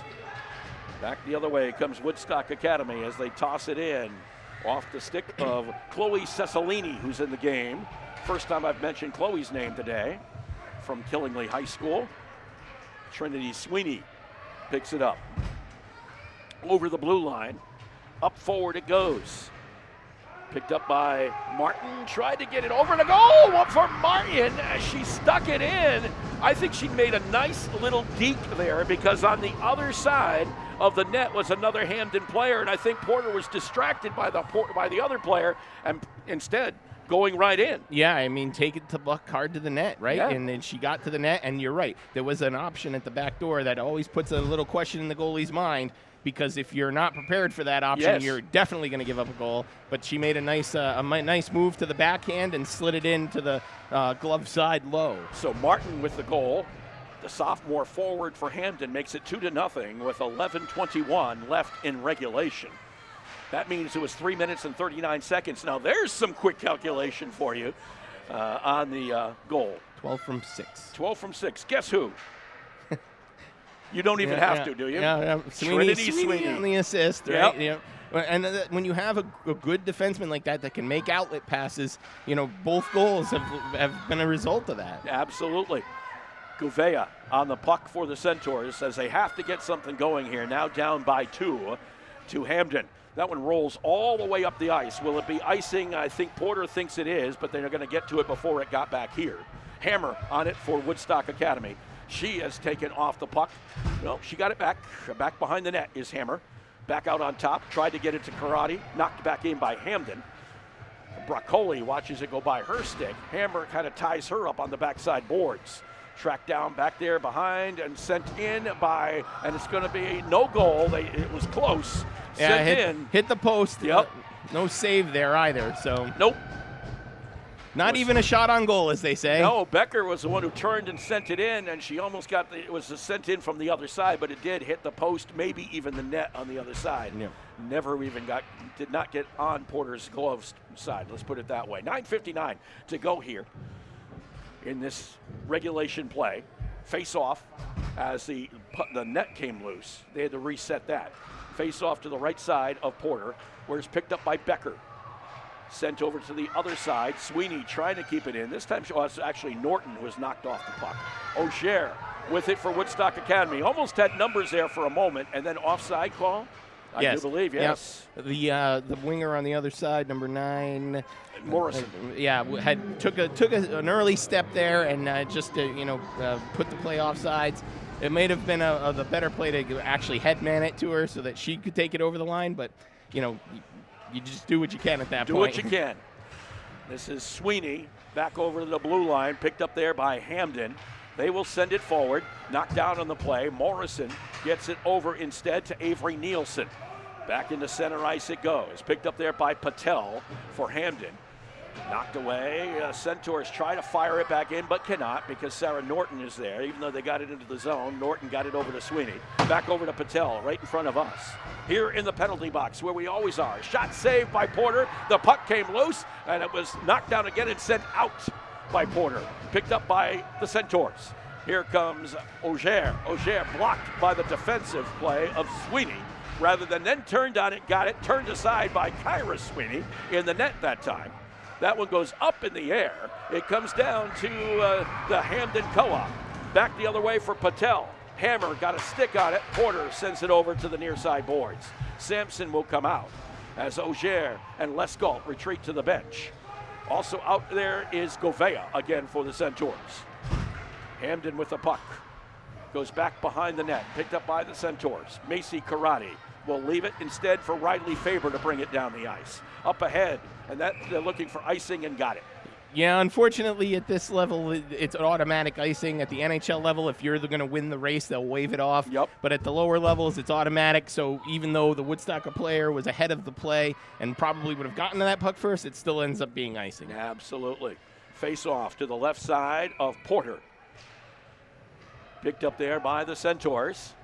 Back the other way comes Woodstock Academy as they toss it in. Off the stick of Chloe Cecilini, who's in the game. First time I've mentioned Chloe's name today from Killingly High School. Trinity Sweeney picks it up. Over the blue line, up forward it goes. Picked up by Martin, tried to get it over the goal. One for Martin as she stuck it in. I think she made a nice little deke there because on the other side of the net was another Hamden player, and I think Porter was distracted by the other player and instead going right in. Yeah, I mean, take it to buck hard to the net, right? Yeah. And then she got to the net, and you're right. There was an option at the back door that always puts a little question in the goalie's mind. because if you're not prepared for that option, you're definitely going to give up a goal. But she made a nice move to the backhand and slid it into the glove side low. So Martin with the goal. The sophomore forward for Hamden makes it 2-0 with 11:21 left in regulation. That means it was 3 minutes and 39 seconds. Now there's some quick calculation for you on the goal. 12 from 6. 12 from 6. Guess who? You don't even have to, do you? Yeah. Sweeney on the assist, right? Yep. Yeah. And when you have a good defenseman like that can make outlet passes, both goals have been a result of that. Absolutely. Gouveia on the puck for the Centaurs says they have to get something going here. Now down by 2 to Hamden. That one rolls all the way up the ice. Will it be icing? I think Porter thinks it is, but they're going to get to it before it got back here. Hammer on it for Woodstock Academy. She has taken off the puck. No, she got it back. Back behind the net is Hammer. Back out on top. Tried to get it to Karate. Knocked back in by Hamden. Broccoli watches it go by her stick. Hammer kind of ties her up on the backside boards. Tracked down back there behind and sent in by, and it's going to be no goal. It was close. Yeah, sent hit the post. Yep. No save there either. So nope. Not even a shot on goal, as they say. No, Becker was the one who turned and sent it in, and she almost got it was sent in from the other side, but it did hit the post, maybe even the net on the other side. Yeah. Never even did not get on Porter's glove side. Let's put it that way. 9:59 to go here in this regulation play. Face off as the net came loose. They had to reset that. Face off to the right side of Porter, where it's picked up by Becker. Sent over to the other side. Sweeney trying to keep it in. This time, it's actually Norton who was knocked off the puck. O'Shea with it for Woodstock Academy. Almost had numbers there for a moment, and then offside call. I do believe, yes. Yep. The winger on the other side, number 9, Morrison. Took an early step there and just put the play offsides. It may have been the better play to actually headman it to her so that she could take it over the line, but you just do what you can at that point. Do what you can. This is Sweeney back over to the blue line, picked up there by Hamden. They will send it forward, knocked down on the play. Morrison gets it over instead to Avery Nielsen. Back into center ice it goes. Picked up there by Patel for Hamden. Knocked away. Centaurs try to fire it back in, but cannot because Sarah Norton is there. Even though they got it into the zone, Norton got it over to Sweeney. Back over to Patel, right in front of us. Here in the penalty box, where we always are. Shot saved by Porter. The puck came loose, and it was knocked down again and sent out by Porter. Picked up by the Centaurs. Here comes O'Shea. O'Shea blocked by the defensive play of Sweeney. Rather than then turned on it, got it, turned aside by Kyra Sweeney in the net that time. That one goes up in the air. It comes down to the Hamden Co-op. Back the other way for Patel. Hammer got a stick on it. Porter sends it over to the near side boards. Sampson will come out as O'Shea and Lesgault retreat to the bench. Also out there is Gouveia again for the Centaurs. Hamden with the puck. Goes back behind the net. Picked up by the Centaurs. Macy Karate will leave it instead for Riley Faber to bring it down the ice. Up ahead, and that they're looking for icing and got it. Yeah, unfortunately at this level, it's an automatic icing. At the NHL level, if you're going to win the race, they'll wave it off. Yep. But at the lower levels, it's automatic. So even though the Woodstock player was ahead of the play and probably would have gotten to that puck first, it still ends up being icing. Absolutely. Face off to the left side of Porter. Picked up there by the Centaurs.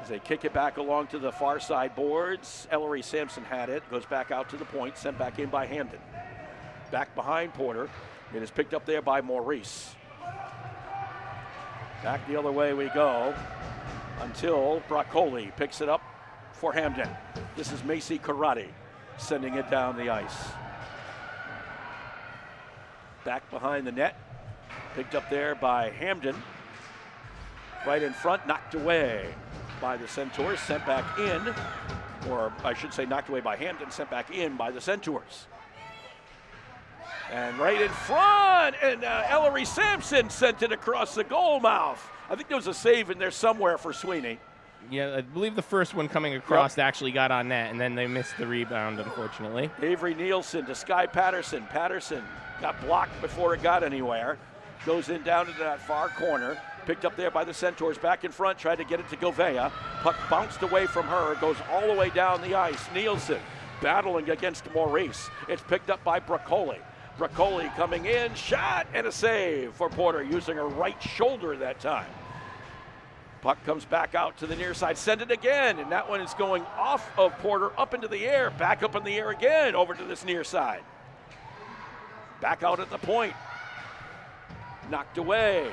As they kick it back along to the far side boards. Ellery Sampson had it. Goes back out to the point. Sent back in by Hamden. Back behind Porter. It is picked up there by Maurice. Back the other way we go until Broccoli picks it up for Hamden. This is Macy Karate sending it down the ice. Back behind the net. Picked up there by Hamden. Right in front, knocked away by the Centaurs, sent back in, or I should say knocked away by Hamden, sent back in by the Centaurs. And right in front, and Ellery Sampson sent it across the goal mouth. I think there was a save in there somewhere for Sweeney. Yeah, I believe the first one coming across actually got on net, and then they missed the rebound, unfortunately. Avery Nielsen to Sky Patterson. Patterson got blocked before it got anywhere. Goes in down to that far corner. Picked up there by the Centaurs, back in front, tried to get it to Govea. Puck bounced away from her, goes all the way down the ice. Nielsen battling against Maurice. It's picked up by Broccoli. Broccoli coming in, shot, and a save for Porter, using her right shoulder that time. Puck comes back out to the near side, send it again, and that one is going off of Porter, up into the air, back up in the air again, over to this near side. Back out at the point. Knocked away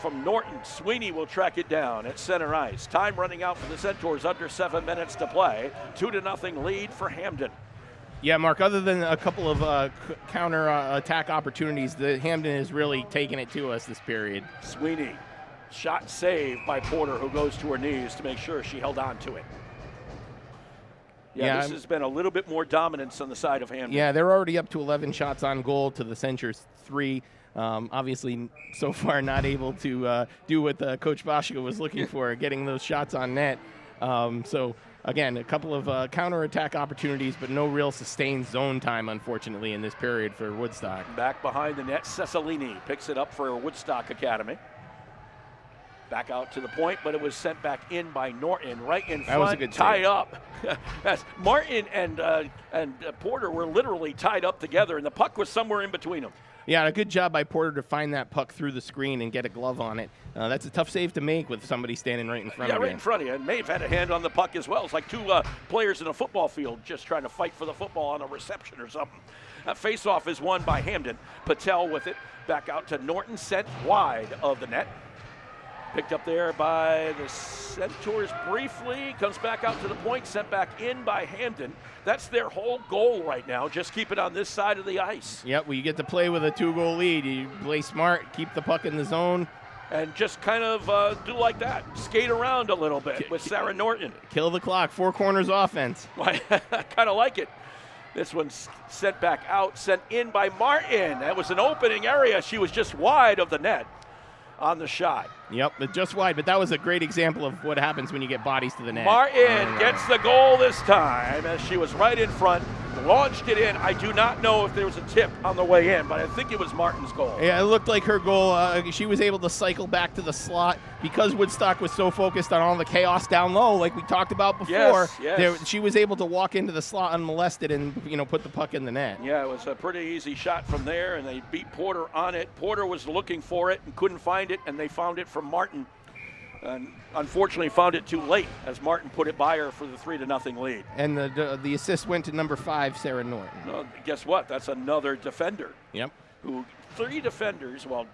from Norton. Sweeney will track it down at center ice. Time running out for the Centaurs, under 7 minutes to play. 2-0 lead for Hamden. Yeah, Mark, other than a couple of counter attack opportunities, the Hamden has really taken it to us this period. Sweeney, shot saved by Porter, who goes to her knees to make sure she held on to it. This has been a little bit more dominance on the side of Hamden. Yeah, they're already up to 11 shots on goal to the Centaurs 3. Obviously, so far not able to do what Coach Boschko was looking for, getting those shots on net. So, again, a couple of counterattack opportunities, but no real sustained zone time, unfortunately, in this period for Woodstock. Back behind the net, Cecilini picks it up for Woodstock Academy. Back out to the point, but it was sent back in by Norton, right in front. That was a good tie save. Up. Martin and Porter were literally tied up together, and the puck was somewhere in between them. Yeah, a good job by Porter to find that puck through the screen and get a glove on it. That's a tough save to make with somebody standing right in front of you. Yeah, right in front of you. And may have had a hand on the puck as well. It's like two players in a football field just trying to fight for the football on a reception or something. Face-off is won by Hamden. Patel with it. Back out to Norton, sent wide of the net. Picked up there by the Centaurs briefly. Comes back out to the point, sent back in by Hamden. That's their whole goal right now. Just keep it on this side of the ice. Yep, well, you get to play with a 2-goal lead. You play smart, keep the puck in the zone. And just kind of do like that. Skate around a little bit with Sarah Norton. Kill the clock, four corners offense. I kind of like it. This one's sent back out, sent in by Martin. That was an opening area. She was just wide of the net on the shot. Yep, just wide, but that was a great example of what happens when you get bodies to the net. Martin gets the goal this time as she was right in front, launched it in. I do not know if there was a tip on the way in, but I think it was Martin's goal. Yeah, it looked like her goal. She was able to cycle back to the slot because Woodstock was so focused on all the chaos down low, like we talked about before. Yes. She was able to walk into the slot unmolested and put the puck in the net. Yeah, it was a pretty easy shot from there, and they beat Porter on it. Porter was looking for it and couldn't find it, and they found it from Martin. And unfortunately found it too late as Martin put it by her for the 3-0 lead. And the assist went to number 5, Sarah Norton. Well, guess what? That's another defender. Yep. Who 3 defenders, well,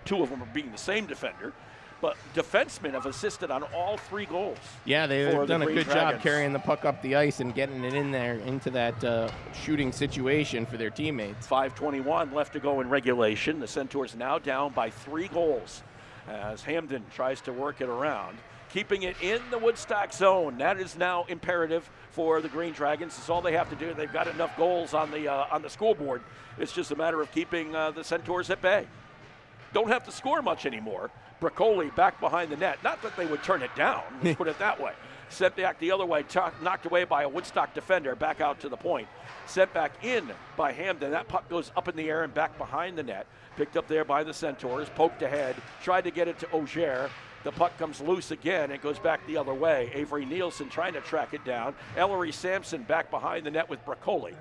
2 of them are being the same defender, but defensemen have assisted on all 3 goals. Yeah, they've done a good Dragons. job carrying the puck up the ice and getting it in there into that shooting situation for their teammates. 5:21 left to go in regulation. The Centaurs now down by 3 goals. As Hamden tries to work it around, keeping it in the Woodstock zone. That is now imperative for the Green Dragons. It's all they have to do. They've got enough goals on the scoreboard. It's just a matter of keeping the Centaurs at bay. Don't have to score much anymore. Broccoli back behind the net. Not that they would turn it down, let's put it that way. Sent back the other way, knocked away by a Woodstock defender, back out to the point. Sent back in by Hamden. That puck goes up in the air and back behind the net. Picked up there by the Centaurs, poked ahead, tried to get it to Auger. The puck comes loose again and goes back the other way. Avery Nielsen trying to track it down. Ellery Sampson back behind the net with Broccoli.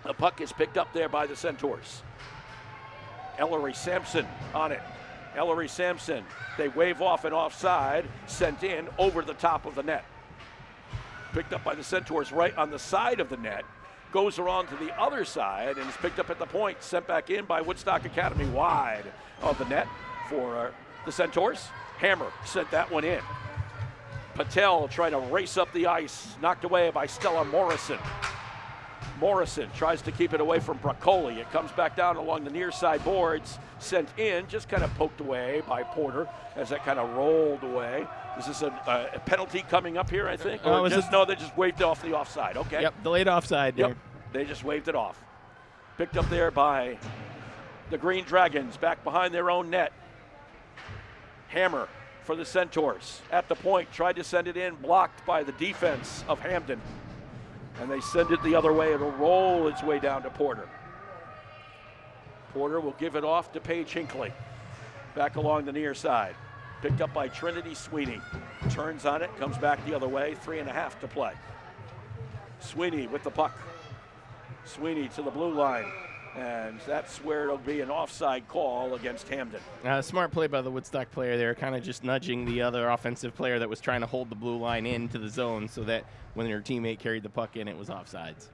The puck is picked up there by the Centaurs. Ellery Sampson on it. Ellery Sampson, they wave off an offside, sent in over the top of the net. Picked up by the Centaurs right on the side of the net. Goes around to the other side and is picked up at the point, sent back in by Woodstock Academy wide of the net for the Centaurs. Hammer sent that one in. Patel trying to race up the ice, knocked away by Stella Morrison. Morrison tries to keep it away from Broccoli. It comes back down along the near side boards, sent in, just kind of poked away by Porter as that kind of rolled away. Is this a penalty coming up here, I think? Or no, they just waved off the offside. Okay. Yep, delayed offside there. Yep, they just waved it off. Picked up there by the Green Dragons, back behind their own net. Hammer for the Centaurs. At the point, tried to send it in, blocked by the defense of Hamden. And they send it the other way. It'll roll its way down to Porter. Porter will give it off to Paige Hinckley. back along the near side. Picked up by Trinity Sweeney. Turns on it, comes back the other way, 3.5 to play. Sweeney with the puck. Sweeney to the blue line. And that's where it'll be an offside call against Hamden. Smart play by the Woodstock player there, kind of just nudging the other offensive player that was trying to hold the blue line into the zone so that when their teammate carried the puck in, it was offsides.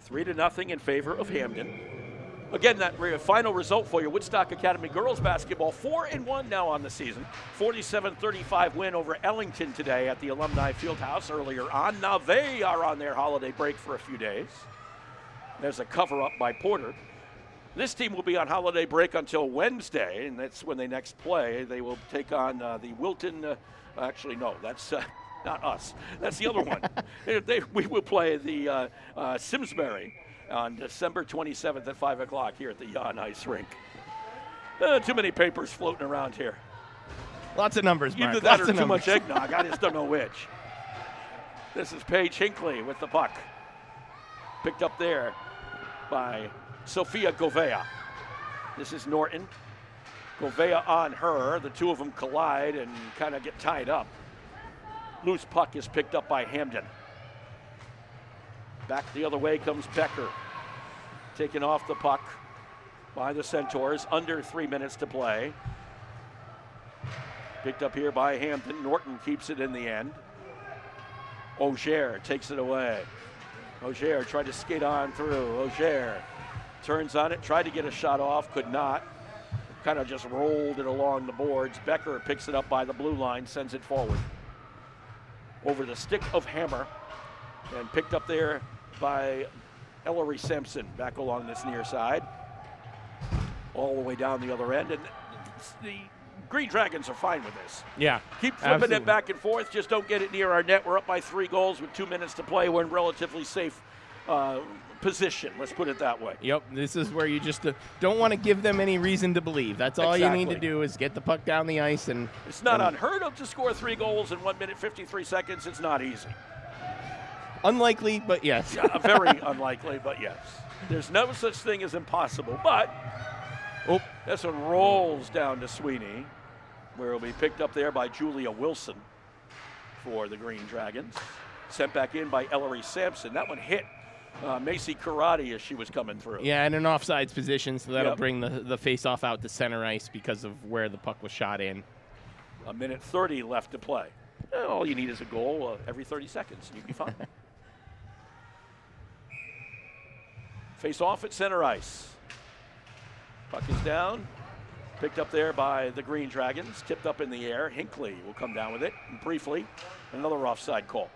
3-0 in favor of Hamden. Again, that final result for you, Woodstock Academy girls basketball, 4-1 now on the season. 47-35 win over Ellington today at the Alumni Fieldhouse earlier on. Now they are on their holiday break for a few days. There's a cover-up by Porter. This team will be on holiday break until Wednesday, and that's when they next play. They will take on the Wilton. Actually, no, that's not us. That's the other one. We will play the Simsbury on December 27th at 5 o'clock here at the Yon Ice Rink. Too many papers floating around here. Lots of numbers, Mark. Either that or too much eggnog. I just don't know which. This is Paige Hinckley with the puck. Picked up there by Sophia Govea. This is Norton. Govea on her. The two of them collide and kind of get tied up. Loose puck is picked up by Hamden. Back the other way comes Becker. Taken off the puck by the Centaurs. Under 3 minutes to play. Picked up here by Hamden. Norton keeps it in the end. Auger takes it away. Auger tried to skate on through. Auger turns on it, tried to get a shot off, could not. Kind of just rolled it along the boards. Becker picks it up by the blue line, sends it forward. Over the stick of Hammer, and picked up there by Ellery Sampson, back along this near side. All the way down the other end, and the Green Dragons are fine with this. Yeah. Keep flipping absolutely. it back and forth, just don't get it near our net. We're up by 3 goals with 2 minutes to play. We're in relatively safe position, let's put it that way. Yep, this is where you just don't want to give them any reason to believe. That's all you need to do is get the puck down the ice. And it's not unheard of to score 3 goals in 1 minute 53 seconds. It's not easy. Unlikely, but yes. Yeah, very unlikely, but yes. There's no such thing as impossible, but this one rolls down to Sweeney, where it'll be picked up there by Julia Wilson for the Green Dragons. Sent back in by Ellery Sampson. That one hit Macy Karate as she was coming through. Yeah, in an offsides position, so that'll bring the face-off out to center ice because of where the puck was shot in. 1:30 left to play. All you need is a goal every 30 seconds, and you'll be fine. Face-off at center ice. Puck is down. Picked up there by the Green Dragons. Tipped up in the air. Hinckley will come down with it. And briefly, another offside call.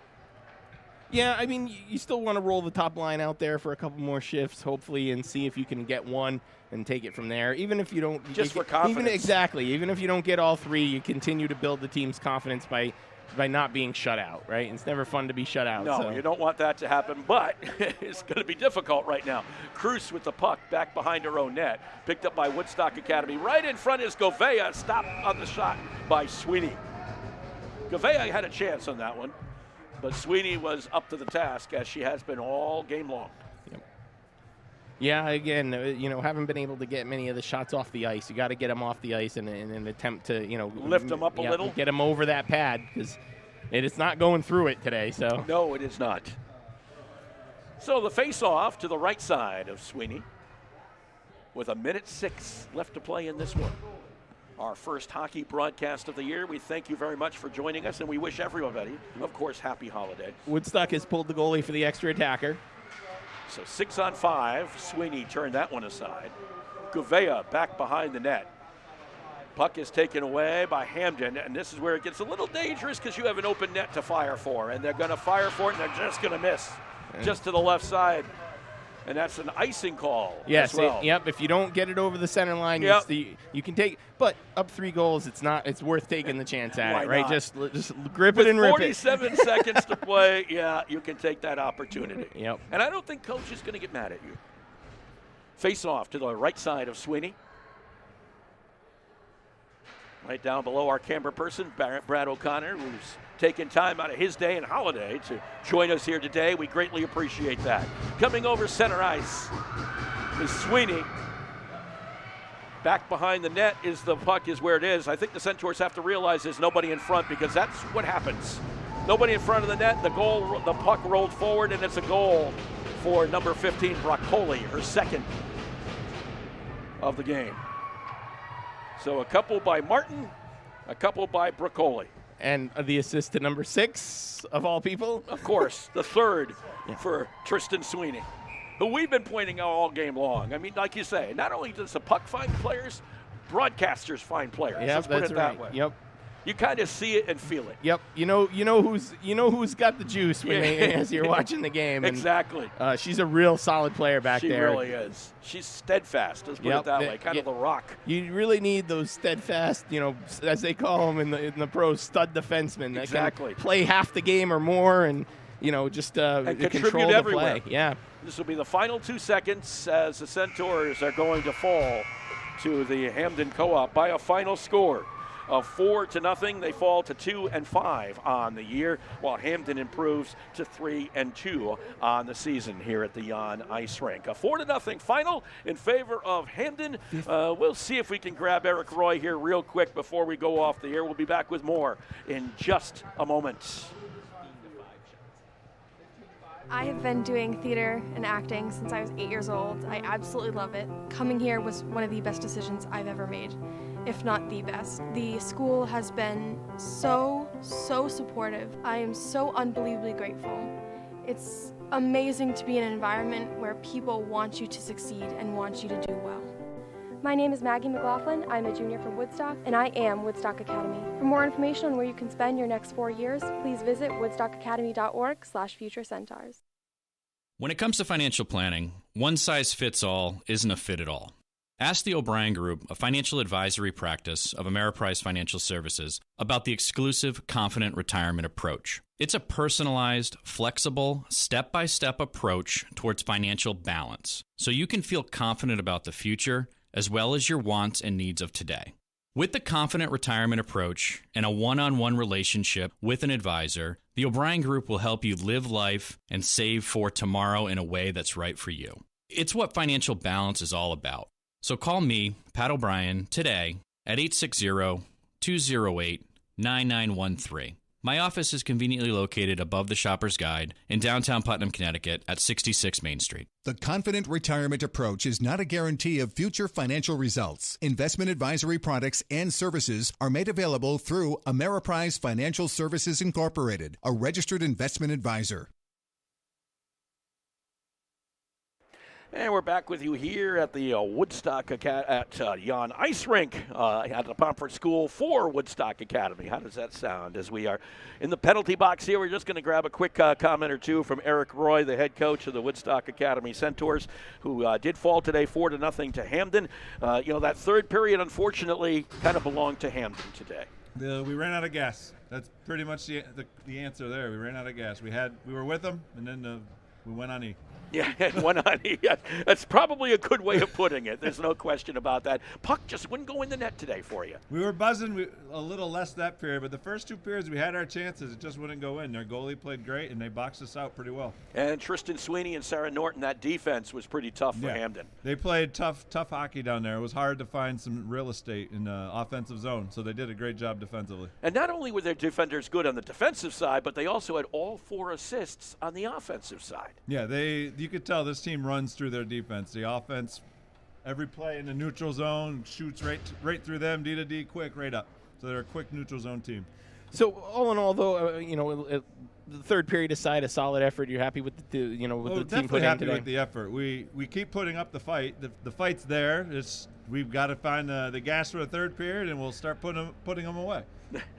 Yeah, I mean, you still want to roll the top line out there for a couple more shifts, hopefully, and see if you can get one and take it from there. Even if you don't, just for confidence. Even if you don't get all 3, you continue to build the team's confidence by not being shut out. Right? It's never fun to be shut out. No, you don't want that to happen, but it's going to be difficult right now. Cruz with the puck back behind her own net, picked up by Woodstock Academy. Right in front is Govea, stopped on the shot by Sweeney. Govea had a chance on that one. But Sweeney was up to the task, as she has been all game long. Yep. Yeah, again, haven't been able to get many of the shots off the ice. You got to get them off the ice in an attempt to, lift them up a little. Get them over that pad, because it's not going through it today. So no, it is not. So the face-off to the right side of Sweeney with 1:06 left to play in this one. Our first hockey broadcast of the year. We thank you very much for joining us, and we wish everybody, of course, happy holidays. Woodstock has pulled the goalie for the extra attacker. So 6-on-5. Sweeney turned that one aside. Govea back behind the net. Puck is taken away by Hamden, and this is where it gets a little dangerous because you have an open net to fire for, and they're going to fire for it, and they're just going to miss just to the left side. And that's an icing call. Yes, as well. Yep. If you don't get it over the center line, you can take. But up 3 goals, it's worth taking the chance at it, right? Not? Just grip it and rip it. 47 seconds to play. Yeah, you can take that opportunity. Yep. And I don't think coach is going to get mad at you. Face off to the right side of Sweeney. Right down below our camera person, Brad O'Connor, who's taking time out of his day and holiday to join us here today. We greatly appreciate that. Coming over center ice is Sweeney. Back behind the net is the puck is where it is. I think the Centaurs have to realize there's nobody in front because that's what happens. Nobody in front of the net, the puck rolled forward, and it's a goal for number 15, Broccoli, her second of the game. So a couple by Martin, a couple by Broccoli. And the assist to number 6 of all people? Of course, the third for Tristan Sweeney, who we've been pointing out all game long. I mean, like you say, not only does the puck find players, broadcasters find players. Yep, Let's put that's it right. that way. Yep. You kind of see it and feel it. Yep. You know who's got the juice when as you're watching the game. And, exactly. She's a real solid player back there. She really is. She's steadfast. Let's put it that way. Kind of the rock. You really need those steadfast, as they call them in the pros, stud defensemen that exactly can play half the game or more, and just and control the everywhere. play. Yeah. This will be the final 2 seconds as the Centaurs are going to fall to the Hamden Co-op by a final score of 4-0. They fall to 2-5 on the year, while Hamden improves to 3-2 on the season here at the Jan Ice Rink. A 4-0 final in favor of Hamden. We'll see if we can grab Eric Roy here real quick before we go off the air. We'll be back with more in just a moment. I have been doing theater and acting since I was 8 years old. I absolutely love it. Coming here was one of the best decisions I've ever made, if not the best. The school has been so supportive. I am so unbelievably grateful. It's amazing to be in an environment where people want you to succeed and want you to do well. My name is Maggie McLaughlin. I'm a junior from Woodstock, and I am Woodstock Academy. For more information on where you can spend your next 4 years, please visit woodstockacademy.org/futurecentaurs. When it comes to financial planning, one size fits all isn't a fit at all. Ask the O'Brien Group, a financial advisory practice of Ameriprise Financial Services, about the exclusive Confident Retirement Approach. It's a personalized, flexible, step-by-step approach towards financial balance, so you can feel confident about the future as well as your wants and needs of today. With the Confident Retirement Approach and a one-on-one relationship with an advisor, the O'Brien Group will help you live life and save for tomorrow in a way that's right for you. It's what financial balance is all about. So call me, Pat O'Brien, today at 860-208-9913. My office is conveniently located above the Shopper's Guide in downtown Putnam, Connecticut at 66 Main Street. The Confident Retirement Approach is not a guarantee of future financial results. Investment advisory products and services are made available through Ameriprise Financial Services Incorporated, a registered investment advisor. And we're back with you here at the Woodstock at Jan Ice Rink at the Pomfret School for Woodstock Academy. How does that sound? As we are in the penalty box here, we're just going to grab a quick comment or two from Eric Roy, the head coach of the Woodstock Academy Centaurs, who did fall today 4-0 to Hamden. That third period, unfortunately, kind of belonged to Hamden today. We ran out of gas. That's pretty much the answer there. We ran out of gas. We were with them, and then we went on E. Yeah, and one on E. Yeah, that's probably a good way of putting it. There's no question about that. Puck just wouldn't go in the net today for you. We were buzzing a little less that period, but the first 2 periods we had our chances. It just wouldn't go in. Their goalie played great, and they boxed us out pretty well. And Tristan Sweeney and Sarah Norton, that defense was pretty tough for Hamden. They played tough hockey down there. It was hard to find some real estate in the offensive zone, so they did a great job defensively. And not only were their defenders good on the defensive side, but they also had all 4 assists on the offensive side. Yeah, you could tell this team runs through their defense. The offense, every play in the neutral zone, shoots right through them, D to D, quick, right up. So they're a quick neutral zone team. So all in all, though, the third period aside, a solid effort. You're happy with the team putting definitely happy today? with the effort. We keep putting up the fight. The fight's there. We've got to find the gas for the third period, and we'll start putting them away.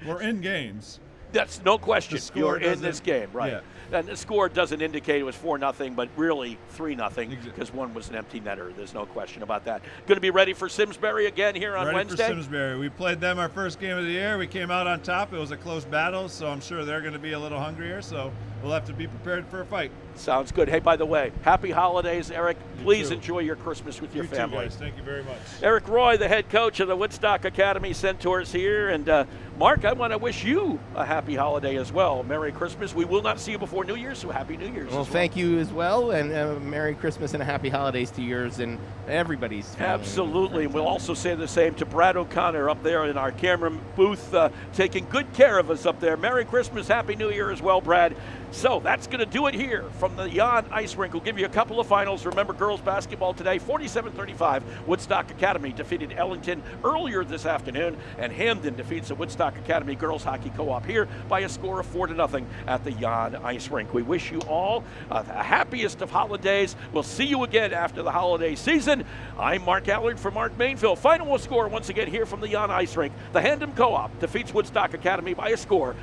We're in games. That's no question. You're in this game, right? Yeah. And the score doesn't indicate it was 4-0, but really 3-0 because one was an empty netter. There's no question about that. Going to be ready for Simsbury again here on Wednesday? Ready for Simsbury. We played them our first game of the year. We came out on top. It was a close battle, so I'm sure they're going to be a little hungrier. So we'll have to be prepared for a fight. Sounds good. Hey, by the way, happy holidays, Eric. Please too. enjoy your Christmas with your You too, family. guys. Thank you very much. Eric Roy, the head coach of the Woodstock Academy Centaurs here. And Mark, I want to wish you a happy holiday as well. Merry Christmas. We will not see you before New Year's, so happy New Year's. Well, thank you as well, and Merry Christmas and a happy holidays to yours and everybody's family. Absolutely. And we'll also say the same to Brad O'Connor up there in our camera booth, taking good care of us up there. Merry Christmas, Happy New Year as well, Brad. So that's going to do it here from the Jan Ice Rink. We'll give you a couple of finals. Remember, girls basketball today, 47-35. Woodstock Academy defeated Ellington earlier this afternoon, and Hamden defeats the Woodstock Academy Girls Hockey Co-op here by a score of 4-0 at the Jan Ice Rink. We wish you all the happiest of holidays. We'll see you again after the holiday season. I'm Mark Allard for Mark Mainville. Final score once again here from the Jan Ice Rink. The Hamden Co-op defeats Woodstock Academy by a score